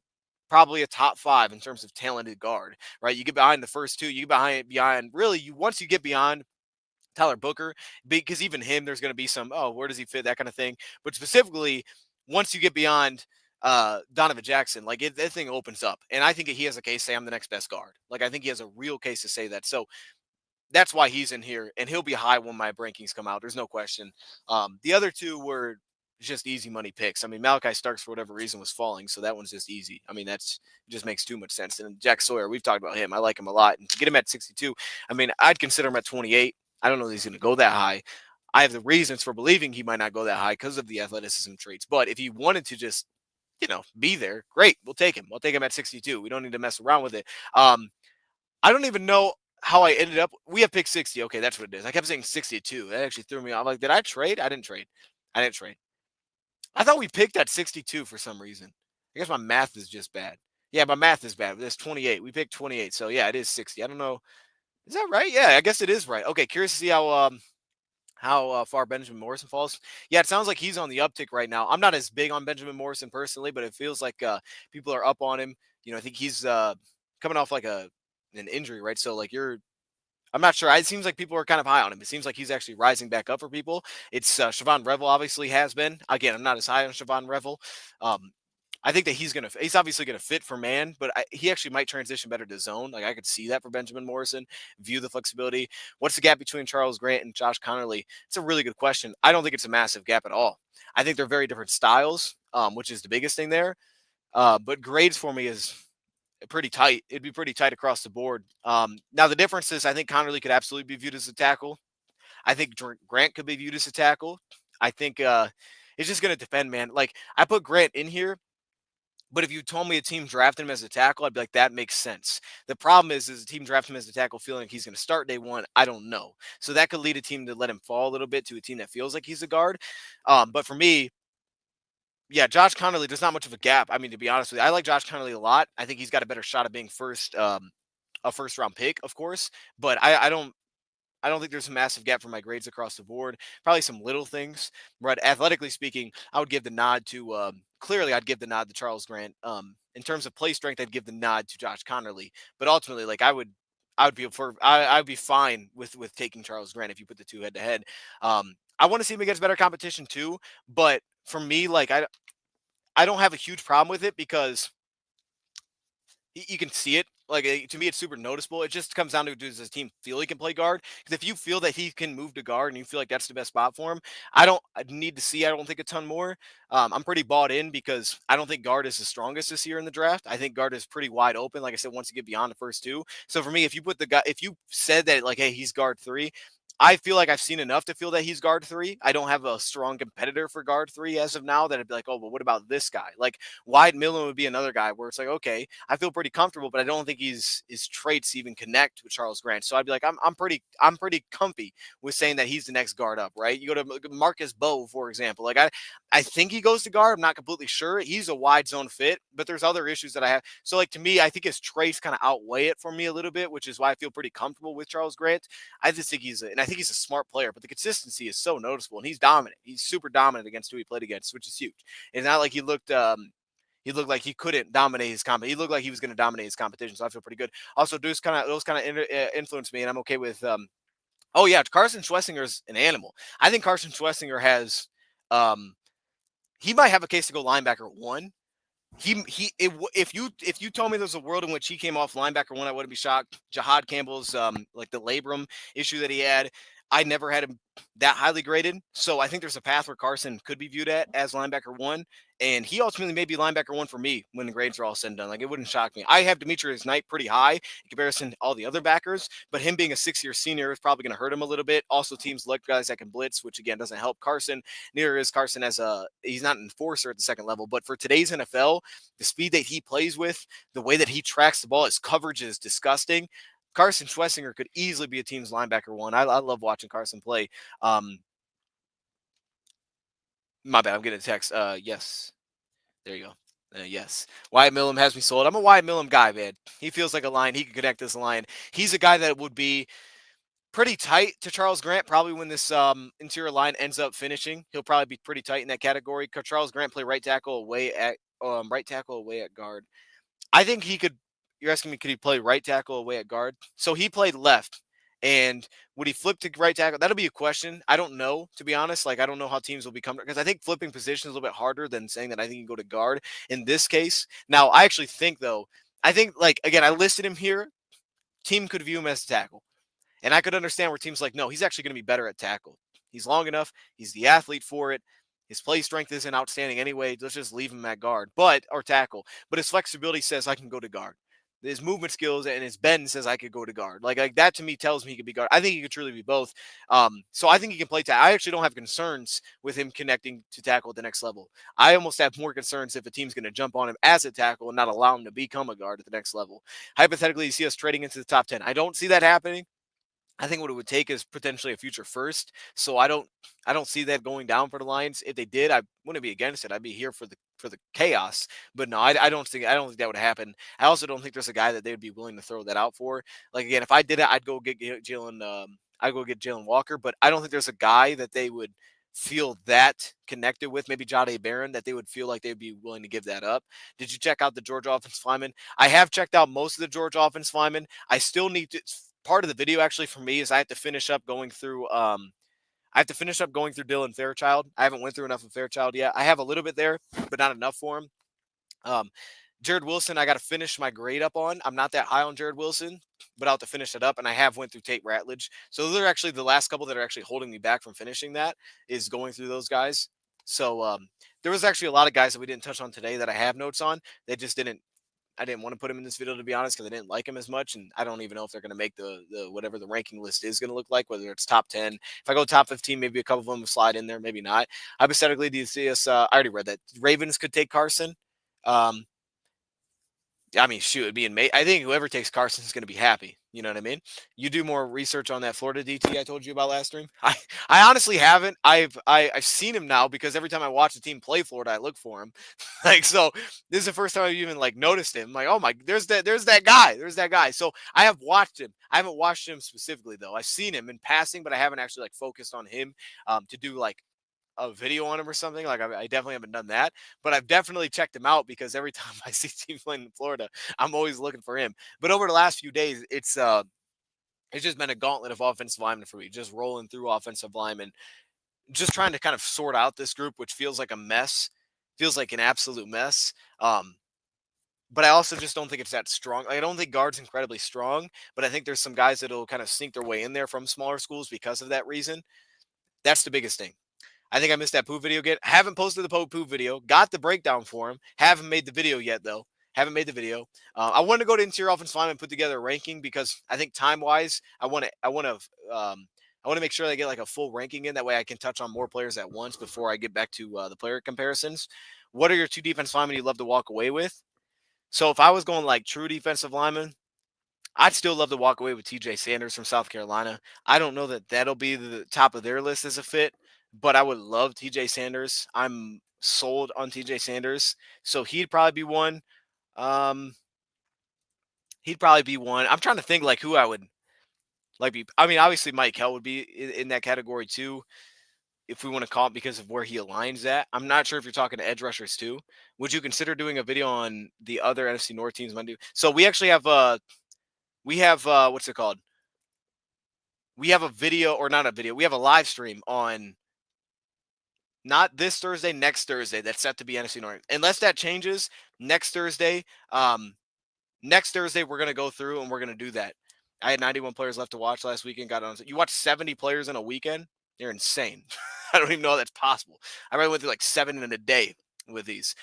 probably a top 5 in terms of talented guard, right? You get behind the first 2, you get behind really, once you get beyond Tyler Booker, because even him, there's going to be some, where does he fit, that kind of thing. But specifically, once you get beyond Donovan Jackson, like that thing opens up. And I think he has a case to say I'm the next best guard. Like I think he has a real case to say that. So that's why he's in here, and he'll be high when my rankings come out. There's no question. The other 2 were just easy money picks. I mean, Malachi Starks, for whatever reason, was falling, so that one's just easy. I mean, it just makes too much sense. And Jack Sawyer, we've talked about him. I like him a lot. And to get him at 62, I mean, I'd consider him at 28. I don't know that he's going to go that high. I have the reasons for believing he might not go that high because of the athleticism traits. But if he wanted to just, be there, great. We'll take him. We'll take him at 62. We don't need to mess around with it. I don't even know how I ended up. We have pick 60. Okay, that's what it is. I kept saying 62. That actually threw me off. Like, did I trade? I didn't trade. I thought we picked at 62 for some reason. I guess my math is just bad. Yeah, my math is bad. It's 28. We picked 28. So, yeah, it is 60. I don't know. Is that right? Yeah, I guess it is right. Okay, curious to see how far Benjamin Morrison falls. Yeah, it sounds like he's on the uptick right now. I'm not as big on Benjamin Morrison personally, but it feels like people are up on him. I think he's coming off like an injury, right? So like I'm not sure. It seems like people are kind of high on him. It seems like he's actually rising back up for people. It's Siobhan Revel obviously has been. Again, I'm not as high on Siobhan Revel. Um, I think that he's obviously gonna fit for man, but he actually might transition better to zone. Like I could see that for Benjamin Morrison. View the flexibility. What's the gap between Charles Grant and Josh Connerly? It's a really good question. I don't think it's a massive gap at all. I think they're very different styles, which is the biggest thing there. But grades for me is pretty tight. It'd be pretty tight across the board. Now the difference is I think Connerly could absolutely be viewed as a tackle. I think Grant could be viewed as a tackle. I think it's just gonna depend, man. Like I put Grant in here, but if you told me a team drafted him as a tackle, I'd be like, that makes sense. The problem is a team draft him as a tackle feeling like he's going to start day one. I don't know. So that could lead a team to let him fall a little bit to a team that feels like he's a guard. But for me, yeah, Josh Connerly, there's not much of a gap. I mean, to be honest with you, I like Josh Connerly a lot. I think he's got a better shot of being a first round pick, of course. But I don't think there's a massive gap for my grades across the board. Probably some little things, but athletically speaking, I would give the nod to clearly I'd give the nod to Charles Grant. In terms of play strength, I'd give the nod to Josh Connerly. But ultimately, like I'd be fine with taking Charles Grant if you put the two head to head. I want to see him against better competition too, but for me, like I don't have a huge problem with it because you can see it. Like to me, it's super noticeable. It just comes down to does his team feel he can play guard? Because if you feel that he can move to guard and you feel like that's the best spot for him, I need to see. I don't think a ton more. I'm pretty bought in because I don't think guard is the strongest this year in the draft. I think guard is pretty wide open. Like I said, once you get beyond the first two. So for me, if you said that like, hey, he's guard three. I feel like I've seen enough to feel that he's guard three. I don't have a strong competitor for guard three as of now that I'd be like, oh, but what about this guy? Like Wyatt Milum would be another guy where it's like, okay, I feel pretty comfortable, but I don't think his traits even connect with Charles Grant. So I'd be like, I'm pretty comfy with saying that he's the next guard up, right? You go to Marcus Bowe, for example. Like I think he goes to guard. I'm not completely sure. He's a wide zone fit, but there's other issues that I have. So like to me, I think his traits kind of outweigh it for me a little bit, which is why I feel pretty comfortable with Charles Grant. And I think he's a smart player, but the consistency is so noticeable, and he's dominant. He's super dominant against who he played against, which is huge. It's not like he looked like he couldn't dominate his comp. He looked like he was going to dominate his competition, so I feel pretty good. Also, those kind of influence me, and I'm okay with. Oh yeah, Carson Schwessinger's an animal. I think Carson Schwessinger has. Um, he might have a case to go linebacker one. If you told me there's a world in which he came off linebacker one, I wouldn't be shocked. Jahad Campbell's like the labrum issue that he had, I never had him that highly graded. So I think there's a path where Carson could be viewed at as linebacker one, and he ultimately may be linebacker one for me when the grades are all said and done. Like it wouldn't shock me. I have Demetrius Knight pretty high in comparison to all the other backers, but him being a 6-year senior is probably going to hurt him a little bit. Also, teams like guys that can blitz, which again doesn't help Carson. Neither is Carson he's not an enforcer at the second level, but for today's NFL, the speed that he plays with, the way that he tracks the ball, his coverage is disgusting. Carson Schwessinger could easily be a team's linebacker one. I love watching Carson play. Um, my bad, I'm getting a text. Yes, there you go. Yes, Wyatt Milum has me sold. I'm a Wyatt Milum guy, man. He feels like a line. He can connect this line. He's a guy that would be pretty tight to Charles Grant. Probably when this interior line ends up finishing, he'll probably be pretty tight in that category. Could Charles Grant play right tackle away at guard? I think he could. You're asking me, could he play right tackle away at guard? So he played left. And would he flip to right tackle? That'll be a question. I don't know, to be honest. Like, I don't know how teams will become, because I think flipping position is a little bit harder than saying that I think you go to guard in this case. Now, I actually think, though, like, again, I listed him here. Team could view him as a tackle. And I could understand where teams like, no, he's actually going to be better at tackle. He's long enough. He's the athlete for it. His play strength isn't outstanding anyway. Let's just leave him at guard, or tackle. But his flexibility says I can go to guard. His movement skills and his bend says I could go to guard. Like that to me tells me he could be guard. I think he could truly be both. So I think he can play tackle. I actually don't have concerns with him connecting to tackle at the next level. I almost have more concerns if a team's going to jump on him as a tackle and not allow him to become a guard at the next level. Hypothetically, you see us trading into the top 10. I don't see that happening. I think what it would take is potentially a future first. So I don't see that going down for the Lions. If they did, I wouldn't be against it. I'd be here for the chaos. But no, I don't think that would happen. I also don't think there's a guy that they would be willing to throw that out for. Like again, if I did it, I'd go get Jalen. I'd go get Jalen Walker. But I don't think there's a guy that they would feel that connected with maybe Jade Barron that they would feel like they'd be willing to give that up. Did you check out the Georgia offensive lineman? I have checked out most of the Georgia offensive linemen. I still need to. Part of the video actually for me is I have to finish up going through. I have to finish up going through Dylan Fairchild. I haven't went through enough of Fairchild yet. I have a little bit there, but not enough for him. Um, Jared Wilson, I got to finish my grade up on. I'm not that high on Jared Wilson, but I'll have to finish it up. And I have went through Tate Ratledge. So those are actually the last couple that are actually holding me back from finishing that is going through those guys. So there was actually a lot of guys that we didn't touch on today that I have notes on. They just didn't. I didn't want to put him in this video to be honest because I didn't like him as much, and I don't even know if they're going to make the whatever the ranking list is going to look like. Whether it's top 10, if I go top 15, maybe a couple of them will slide in there, maybe not. Hypothetically, do you see us? I already read that Ravens could take Carson. Um, I mean, shoot, it'd be amazing. I think whoever takes Carson is going to be happy. You know what I mean? You do more research on that Florida DT I told you about last stream. I honestly haven't. I've seen him now because every time I watch a team play Florida, I look for him. Like so, this is the first time I've even like noticed him. Like, oh my, there's that guy. So I have watched him. I haven't watched him specifically though. I've seen him in passing, but I haven't actually like focused on him to do like a video on him or something. Like I definitely haven't done that, but I've definitely checked him out because every time I see teams playing in Florida, I'm always looking for him. But over the last few days, it's just been a gauntlet of offensive linemen for me, just rolling through offensive linemen, just trying to kind of sort out this group, which feels like a mess, feels like an absolute mess. But I also just don't think it's that strong. I don't think guard's incredibly strong, but I think there's some guys that'll kind of sneak their way in there from smaller schools because of that reason. That's the biggest thing. I think I missed that Pooh video again. Haven't posted the Pooh video. Got the breakdown for him. Haven't made the video yet, though. Haven't made the video. I want to go to interior offensive line and put together a ranking because I think time-wise, I want to make sure I get like a full ranking in. That way I can touch on more players at once before I get back to the player comparisons. What are your two defensive linemen you love to walk away with? So if I was going like true defensive lineman, I'd still love to walk away with TJ Sanders from South Carolina. I don't know that that'll be the top of their list as a fit, but I would love TJ Sanders. I'm sold on TJ Sanders. So he'd probably be one. Um, he'd probably be one. I'm trying to think like who I would like be. I mean, obviously Mike Hell would be in that category too, if we want to call it because of where he aligns at. I'm not sure if you're talking to edge rushers too. Would you consider doing a video on the other NFC North teams? So we actually have what's it called? We have a video or not a video. We have a live stream on not this Thursday, next Thursday. That's set to be NFC North. Unless that changes next Thursday. Next Thursday we're gonna go through and we're gonna do that. I had 91 players left to watch last weekend. Got on. You watched 70 players in a weekend? You're insane. I don't even know how that's possible. I already went through like 7 in a day with these.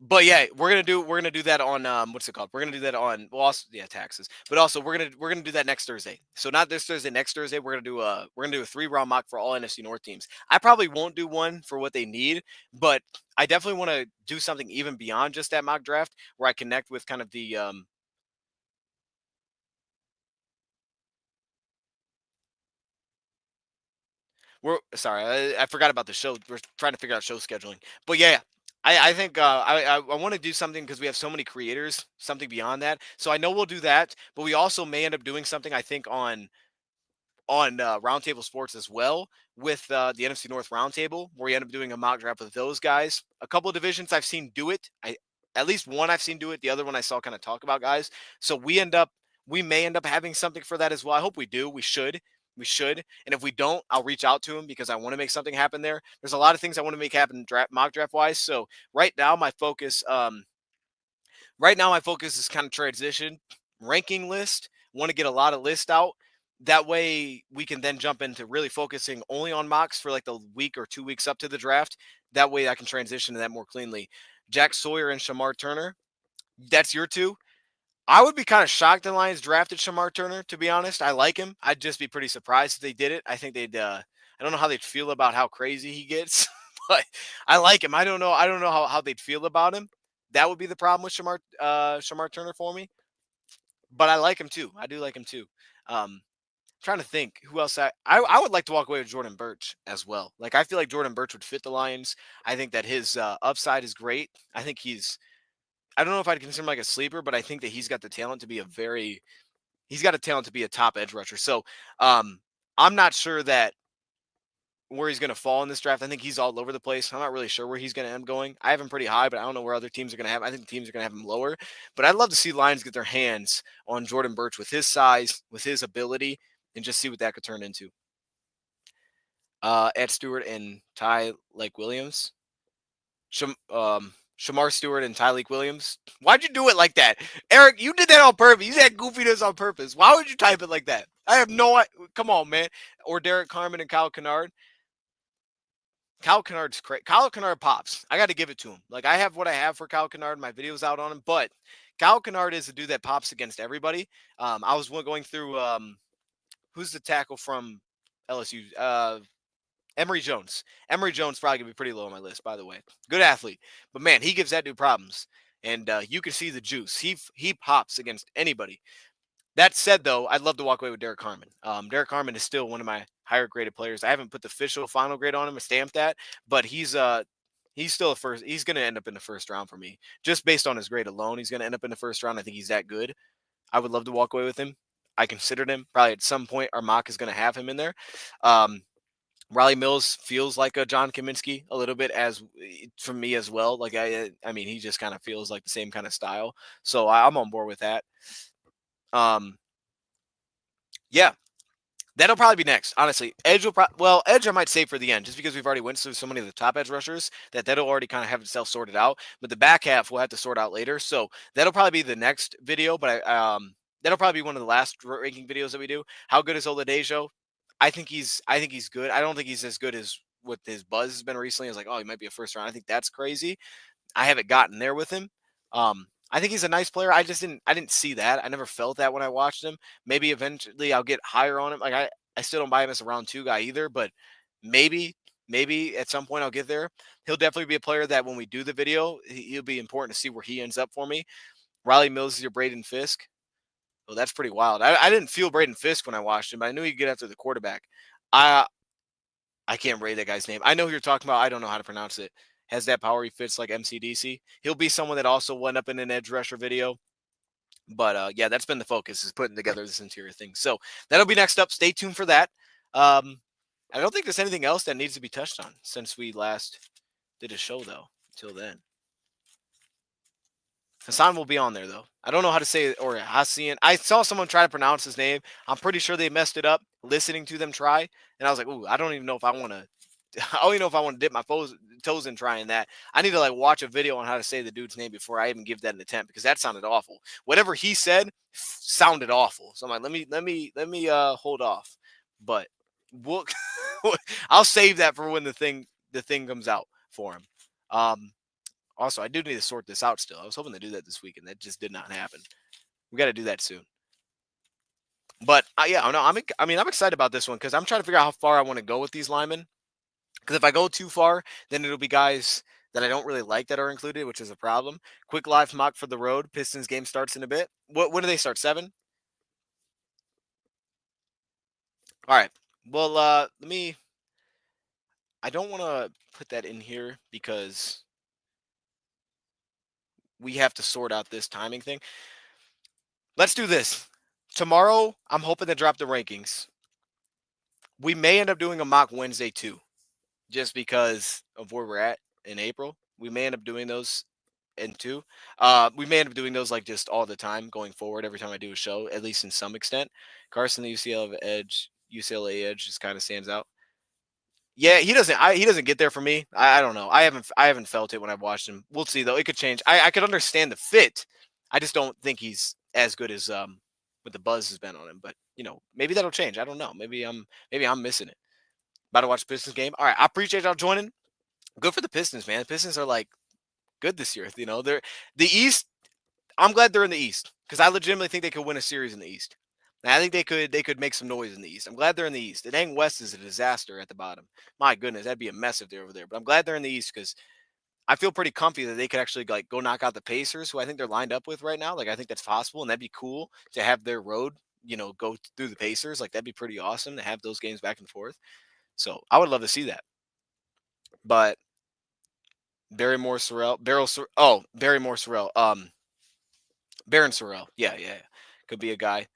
But yeah, we're gonna do that on what's it called? We're gonna do that on well also yeah, taxes. But also we're gonna do that next Thursday. So not this Thursday, next Thursday, we're gonna do a 3-round mock for all NFC North teams. I probably won't do one for what they need, but I definitely want to do something even beyond just that mock draft where I connect with kind of the we're sorry, I forgot about the show. We're trying to figure out show scheduling. But yeah, I think I want to do something because we have so many creators, something beyond that. So I know we'll do that, but we also may end up doing something I think on Roundtable Sports as well with the NFC North Roundtable, where we end up doing a mock draft with those guys. A couple of divisions I've seen do it. At least one I've seen do it. The other one I saw kind of talk about guys. So we may end up having something for that as well. I hope we do. We should. We should. And if we don't, I'll reach out to him because I want to make something happen there. There's a lot of things I want to make happen mock draft wise. So right now my focus is kind of transition ranking list. Want to get a lot of lists out. That way we can then jump into really focusing only on mocks for like the week or 2 weeks up to the draft. That way I can transition to that more cleanly. Jack Sawyer and Shamar Turner. That's your two. I would be kind of shocked the Lions drafted Shamar Turner, to be honest. I like him. I'd just be pretty surprised if they did it. I think I don't know how they'd feel about how crazy he gets, but I like him. I don't know how they'd feel about him. That would be the problem with Shamar Turner for me. But I like him too. I do like him too. Trying to think who else I would like to walk away with Jordan Birch as well. Like I feel like Jordan Birch would fit the Lions. I think that his upside is great. I don't know if I'd consider him like a sleeper, but I think that he's got the talent to be he's got a talent to be a top edge rusher. So I'm not sure that where he's going to fall in this draft. I think he's all over the place. I'm not really sure where he's going to end up going. I have him pretty high, but I don't know where other teams are going to have. I think teams are going to have him lower. But I'd love to see Lions get their hands on Jordan Burch with his size, with his ability, and just see what that could turn into. Ed Stewart and Ty Lake Williams. Shamar Stewart and Tyleek Williams. Why'd you do it like that? Eric, you did that on purpose. You said goofiness on purpose. Why would you type it like that? I have no idea. Come on, man. Or Derek Carmen and Kyle Kennard. Kyle Kennard's crazy. Kyle Kennard pops. I got to give it to him. Like, I have what I have for Kyle Kennard. My video's out on him. But Kyle Kennard is a dude that pops against everybody. I was going through who's the tackle from LSU? Emory Jones. Emory Jones probably going to be pretty low on my list, by the way. Good athlete. But, man, he gives that dude problems. And you can see the juice. He pops against anybody. That said, though, I'd love to walk away with Derek Carmen. Derek Carmen is still one of my higher graded players. I haven't put the official final grade on him, stamped that, but he's still a first. He's going to end up in the first round for me, just based on his grade alone. He's going to end up in the first round. I think he's that good. I would love to walk away with him. I considered him. Probably at some point, our mock is going to have him in there. Riley Mills feels like a John Kaminsky a little bit as for me as well. Like I mean, he just kind of feels like the same kind of style. So I'm on board with that. Yeah, that'll probably be next. Honestly, Edge will Edge I might save for the end just because we've already went through so many of the top edge rushers that'll already kind of have itself sorted out. But the back half we'll have to sort out later. So that'll probably be the next video. But that'll probably be one of the last ranking videos that we do. How good is Oladejo? I think he's good. I don't think he's as good as what his buzz has been recently. I was like, oh, he might be a first round. I think that's crazy. I haven't gotten there with him. I think he's a nice player. I didn't see that. I never felt that when I watched him. Maybe eventually I'll get higher on him. Like I still don't buy him as a round 2 guy either, but maybe at some point I'll get there. He'll definitely be a player that when we do the video, he'll be important to see where he ends up for me. Riley Mills is your Braden Fisk. Oh, that's pretty wild. I didn't feel Braden Fisk when I watched him, but I knew he'd get after the quarterback. I can't read that guy's name. I know who you're talking about. I don't know how to pronounce it. Has that power. He fits like MCDC. He'll be someone that also will end up in an edge rusher video. But yeah, that's been the focus, is putting together this interior thing. So that'll be next up. Stay tuned for that. I don't think there's anything else that needs to be touched on since we last did a show, though, until then. Hassan will be on there, though. I don't know how to say it, or Hassian. I saw someone try to pronounce his name. I'm pretty sure they messed it up listening to them try. And I was like, ooh, I don't even know if I want to. I don't even know if I want to dip my toes in trying that. I need to like watch a video on how to say the dude's name before I even give that an attempt, because that sounded awful. Whatever he said sounded awful. So I'm like, let me hold off. But we'll I'll save that for when the thing comes out for him. Also, I do need to sort this out still. I was hoping to do that this week, and that just did not happen. We got to do that soon. But yeah, no, I'm excited about this one because I'm trying to figure out how far I want to go with these linemen. Because if I go too far, then it'll be guys that I don't really like that are included, which is a problem. Quick live mock for the road. Pistons game starts in a bit. When do they start? 7? All right. Well, I don't want to put that in here because we have to sort out this timing thing. Let's do this. Tomorrow, I'm hoping to drop the rankings. We may end up doing a mock Wednesday too, just because of where we're at in April. We may end up doing those in 2. We may end up doing those like just all the time going forward every time I do a show, at least in some extent. Carson, the UCLA edge just kind of stands out. Yeah, he doesn't get there for me. I don't know. I haven't felt it when I've watched him. We'll see though. It could change. I could understand the fit. I just don't think he's as good as what the buzz has been on him. But maybe that'll change. I don't know. Maybe I'm missing it. About to watch the Pistons game. All right, I appreciate y'all joining. Good for the Pistons, man. The Pistons are like good this year. They're the East. I'm glad they're in the East because I legitimately think they could win a series in the East. And I think they could make some noise in the East. I'm glad they're in the East. The dang West is a disaster at the bottom. My goodness, that'd be a mess if they're over there. But I'm glad they're in the East because I feel pretty comfy that they could actually like go knock out the Pacers, who I think they're lined up with right now. Like I think that's possible, and that'd be cool to have their road, go through the Pacers. Like that'd be pretty awesome to have those games back and forth. So I would love to see that. But Barrymore Sorrell, Barrymore Sorrell, Baron Sorrell, yeah, could be a guy.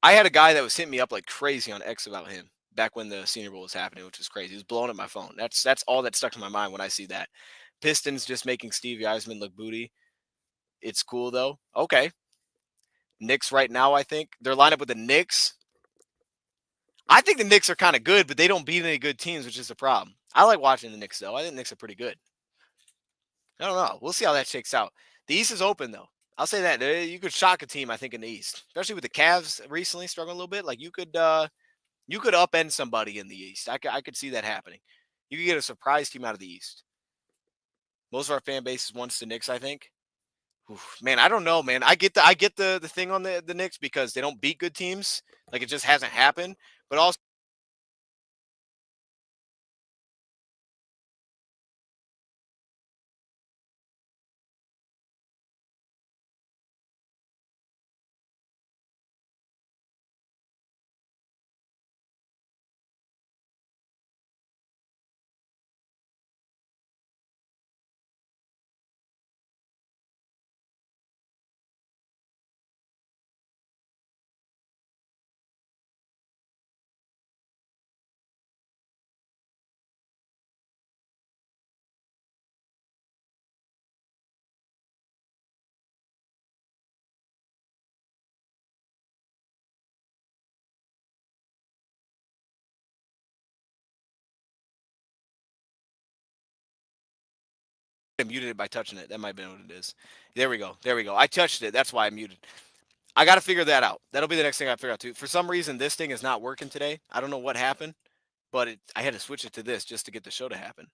I had a guy that was hitting me up like crazy on X about him. back when the Senior Bowl was happening, which was crazy. It was blowing up my phone. That's all that stuck to my mind when I see that. Pistons just making Stevie Eisman look booty. It's cool though. Okay. Knicks right now, I think they're lined up with the Knicks. I think the Knicks are kind of good, but they don't beat any good teams, which is the problem. I like watching the Knicks though. I think the Knicks are pretty good. I don't know. We'll see how that shakes out. The East is open though. I'll say that you could shock a team. I think in the East, especially with the Cavs recently struggling a little bit. Like you could upend somebody in the East. I could see that happening. You could get a surprise team out of the East. Most of our fan base wants the Knicks, I think. Oof, man, I don't know, man. I get the thing on the Knicks because they don't beat good teams. Like it just hasn't happened. But also I muted it by touching it. That might have been what it is. There we go. There we go. I touched it. That's why I muted. I got to figure that out. That'll be the next thing I figure out too. For some reason, this thing is not working today. I don't know what happened, but I had to switch it to this just to get the show to happen.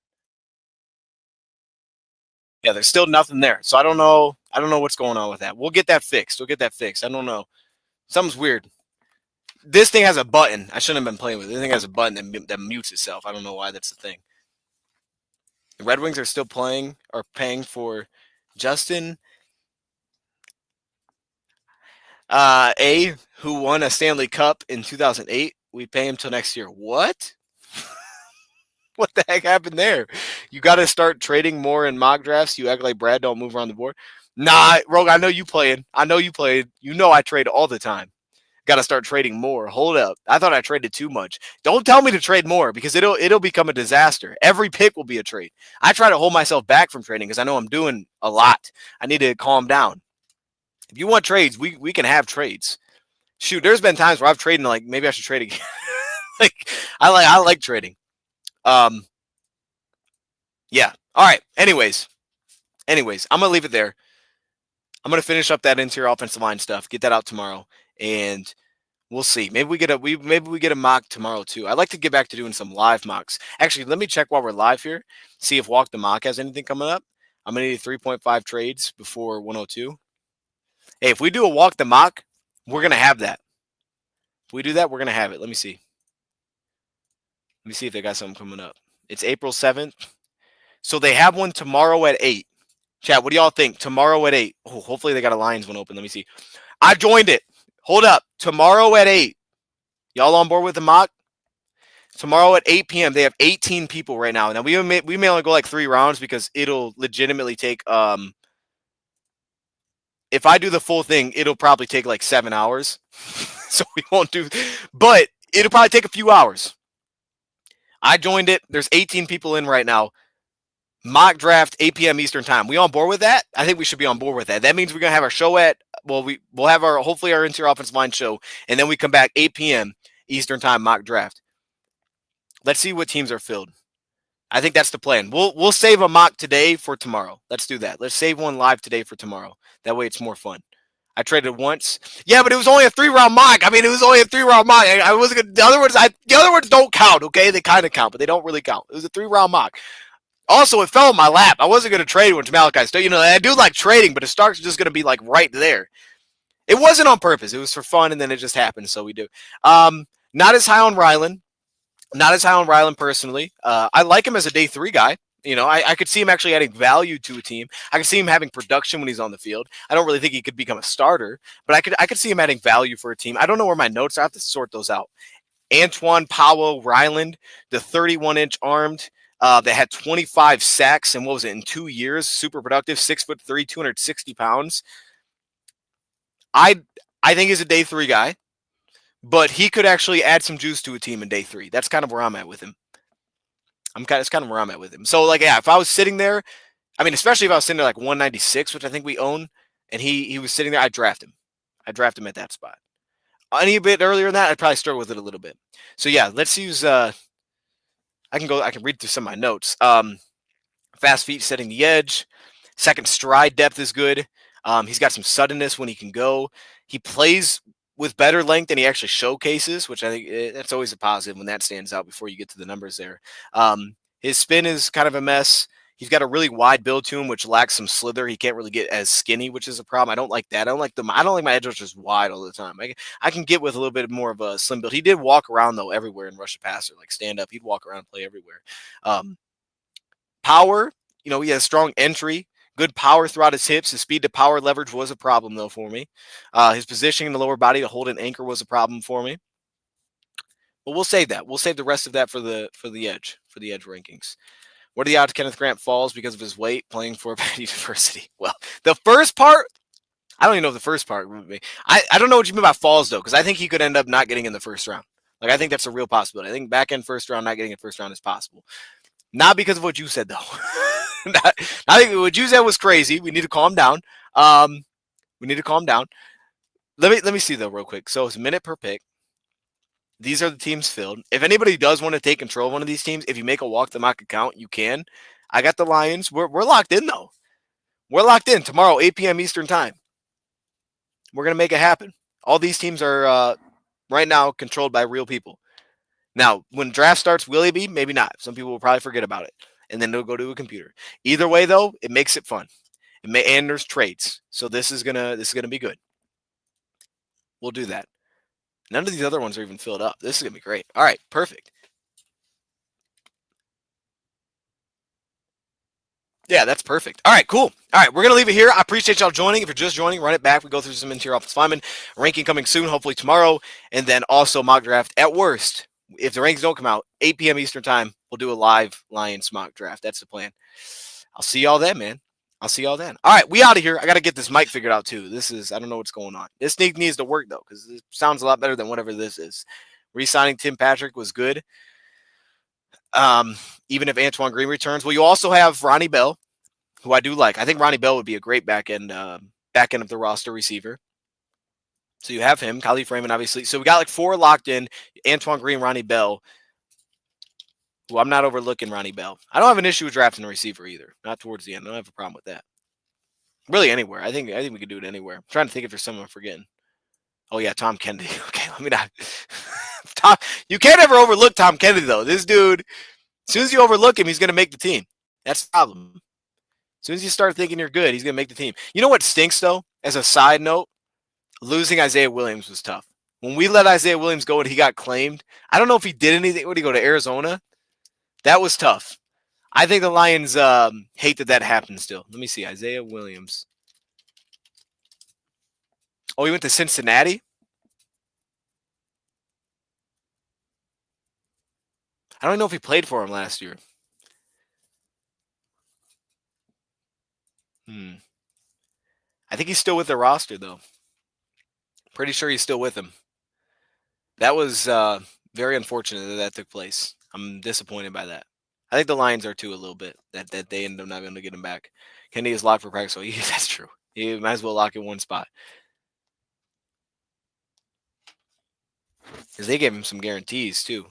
Yeah, there's still nothing there. So I don't know. I don't know what's going on with that. We'll get that fixed. We'll get that fixed. I don't know. Something's weird. This thing has a button. I shouldn't have been playing with it. This thing has a button that mutes itself. I don't know why that's the thing. The Red Wings are still paying for Justin A, who won a Stanley Cup in 2008. We pay him till next year. What? What the heck happened there? You got to start trading more in mock drafts. You act like Brad don't move around the board. Nah, Rogue, I know you playing. I know you played. You know I trade all the time. Got to start trading more. Hold up. I thought I traded too much. Don't tell me to trade more because it'll become a disaster. Every pick will be a trade. I try to hold myself back from trading because I know I'm doing a lot. I need to calm down. If you want trades, we can have trades. Shoot, there's been times where I've traded like maybe I should trade again. Like I like trading. Yeah. All right. Anyways, I'm gonna leave it there. I'm gonna finish up that interior offensive line stuff. Get that out tomorrow, and we'll see. Maybe we get a mock tomorrow too. I'd like to get back to doing some live mocks. Actually, let me check while we're live here. See if Walk the Mock has anything coming up. I'm gonna need 3.5 trades before 102. Hey, if we do a Walk the Mock, we're gonna have that. If we do that, we're gonna have it. Let me see. Let me see if they got something coming up. It's April 7th. So they have one tomorrow at 8. Chat, what do y'all think? Tomorrow at 8. Oh, hopefully they got a Lions one open. Let me see. I joined it. Hold up. Tomorrow at 8. Y'all on board with the mock? Tomorrow at 8 p.m. They have 18 people right now. Now we may only go like 3 rounds because it'll legitimately take if I do the full thing, it'll probably take like 7 hours. So we won't do, but it'll probably take a few hours. I joined it. There's 18 people in right now. Mock draft 8 p.m. Eastern time. We on board with that? I think we should be on board with that. That means we're gonna have our show we'll have our hopefully our interior offensive line show, and then we come back 8 p.m. Eastern time mock draft. Let's see what teams are filled. I think that's the plan. We'll save a mock today for tomorrow. Let's do that. Let's save one live today for tomorrow. That way it's more fun. I traded once. Yeah, but it was only a 3-round mock. I mean, it was only a 3-round mock. I wasn't gonna, the other ones don't count. Okay, they kind of count, but they don't really count. It was a 3-round mock. Also, it fell in my lap. I wasn't going to trade one to Malachi Starks. You know, I do like trading, but Starks is just going to be like right there. It wasn't on purpose. It was for fun, and then it just happened. So we do. Not as high on Rylan. Not as high on Rylan personally. I like him as a day 3 guy. You know, I could see him actually adding value to a team. I could see him having production when he's on the field. I don't really think he could become a starter, but I could see him adding value for a team. I don't know where my notes are. I have to sort those out. Antoine Powell Ryland, the 31-inch armed. That had 25 sacks and what was it in 2 years? Super productive, 6'3", 260 pounds. I think he's a day 3 guy, but he could actually add some juice to a team in day 3. That's kind of where I'm at with him. It's kind of where I'm at with him. So like, yeah, if I was sitting there, I mean, especially if I was sitting there like 196, which I think we own, and he was sitting there, I'd draft him. I'd draft him at that spot. Any bit earlier than that, I'd probably struggle with it a little bit. So yeah, let's use. I can read through some of my notes. Fast feet setting the edge. Second stride depth is good. He's got some suddenness when he can go. He plays with better length than he actually showcases, which I think that's always a positive when that stands out before you get to the numbers there. His spin is kind of a mess. He's got a really wide build to him, which lacks some slither. He can't really get as skinny, which is a problem. I don't like that. I don't like my edge rushers wide all the time. I can get with a little bit more of a slim build. He did walk around though everywhere in rush the passer, like stand up. He'd walk around and play everywhere. Power, he has strong entry, good power throughout his hips. His speed to power leverage was a problem though for me. His positioning in the lower body to hold an anchor was a problem for me. But we'll save that. We'll save the rest of that for the edge rankings. What are the odds Kenneth Grant falls because of his weight playing for a bad university? Well, the first part, I don't even know if the first part would be. I don't know what you mean by falls, though, because I think he could end up not getting in the first round. Like, I think that's a real possibility. I think back end first round, not getting in first round is possible. Not because of what you said, though. I think what you said was crazy. We need to calm down. Let me see, though, real quick. So it's a minute per pick. These are the teams filled. If anybody does want to take control of one of these teams, if you make a walk the mock account, you can. I got the Lions. We're locked in, though. We're locked in tomorrow, 8 p.m. Eastern time. We're going to make it happen. All these teams are right now controlled by real people. Now, when draft starts, will it be? Maybe not. Some people will probably forget about it, and then they'll go to a computer. Either way, though, it makes it fun. And there's trades, so this is gonna be good. We'll do that. None of these other ones are even filled up. This is going to be great. All right, perfect. Yeah, that's perfect. All right, cool. All right, we're going to leave it here. I appreciate y'all joining. If you're just joining, run it back. We go through some interior offensive linemen. Ranking coming soon, hopefully tomorrow. And then also mock draft at worst. If the rankings don't come out, 8 p.m. Eastern time, we'll do a live Lions mock draft. That's the plan. I'll see y'all then, man. I'll see y'all then. All right, we out of here. I got to get this mic figured out, too. I don't know what's going on. This sneak needs to work, though, because it sounds a lot better than whatever this is. Re-signing Tim Patrick was good. Even if Antoine Green returns. Well, you also have Ronnie Bell, who I do like. I think Ronnie Bell would be a great back end of the roster receiver. So you have him, Khalif Raymond, obviously. So we got like 4 locked in. Antoine Green, Ronnie Bell. Well, I'm not overlooking Ronnie Bell. I don't have an issue with drafting a receiver either. Not towards the end. I don't have a problem with that. Really anywhere. I think we could do it anywhere. I'm trying to think if there's someone I'm forgetting. Oh yeah, Tom Kennedy. Okay, let me not. You can't ever overlook Tom Kennedy though. This dude, as soon as you overlook him, he's gonna make the team. That's the problem. As soon as you start thinking you're good, he's gonna make the team. You know what stinks though? As a side note, losing Isaiah Williams was tough. When we let Isaiah Williams go and he got claimed, I don't know if he did anything. Would he go to Arizona? That was tough. I think the Lions hate that happened still. Let me see. Isaiah Williams. Oh, he went to Cincinnati? I don't know if he played for him last year. I think he's still with the roster, though. Pretty sure he's still with him. That was very unfortunate that took place. I'm disappointed by that. I think the Lions are too a little bit that they ended up not being able to get him back. Kennedy is locked for practice, so that's true. You might as well lock in one spot. Because they gave him some guarantees, too.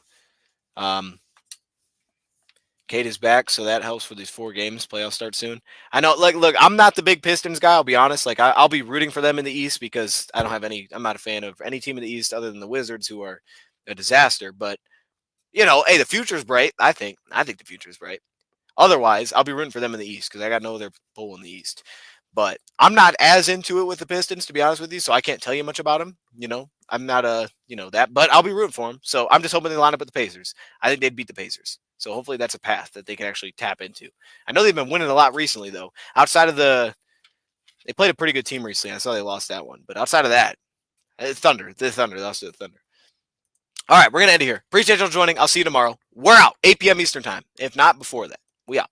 Kate is back, so that helps for these 4 games. Playoffs start soon. I know, look, I'm not the big Pistons guy, I'll be honest. Like, I'll be rooting for them in the East because I'm not a fan of any team in the East other than the Wizards, who are a disaster. But, hey, the future's bright, I think. I think the future's bright. Otherwise, I'll be rooting for them in the East because I got no other pull in the East. But I'm not as into it with the Pistons, to be honest with you, so I can't tell you much about them. I'm not that, but I'll be rooting for them. So I'm just hoping they line up with the Pacers. I think they'd beat the Pacers. So hopefully that's a path that they can actually tap into. I know they've been winning a lot recently, though. Outside of they played a pretty good team recently. I saw they lost that one. But outside of that, Thunder. The Thunder. They lost to the Thunder. All right, we're going to end it here. Appreciate y'all joining. I'll see you tomorrow. We're out. 8 p.m. Eastern time. If not, before that. We out.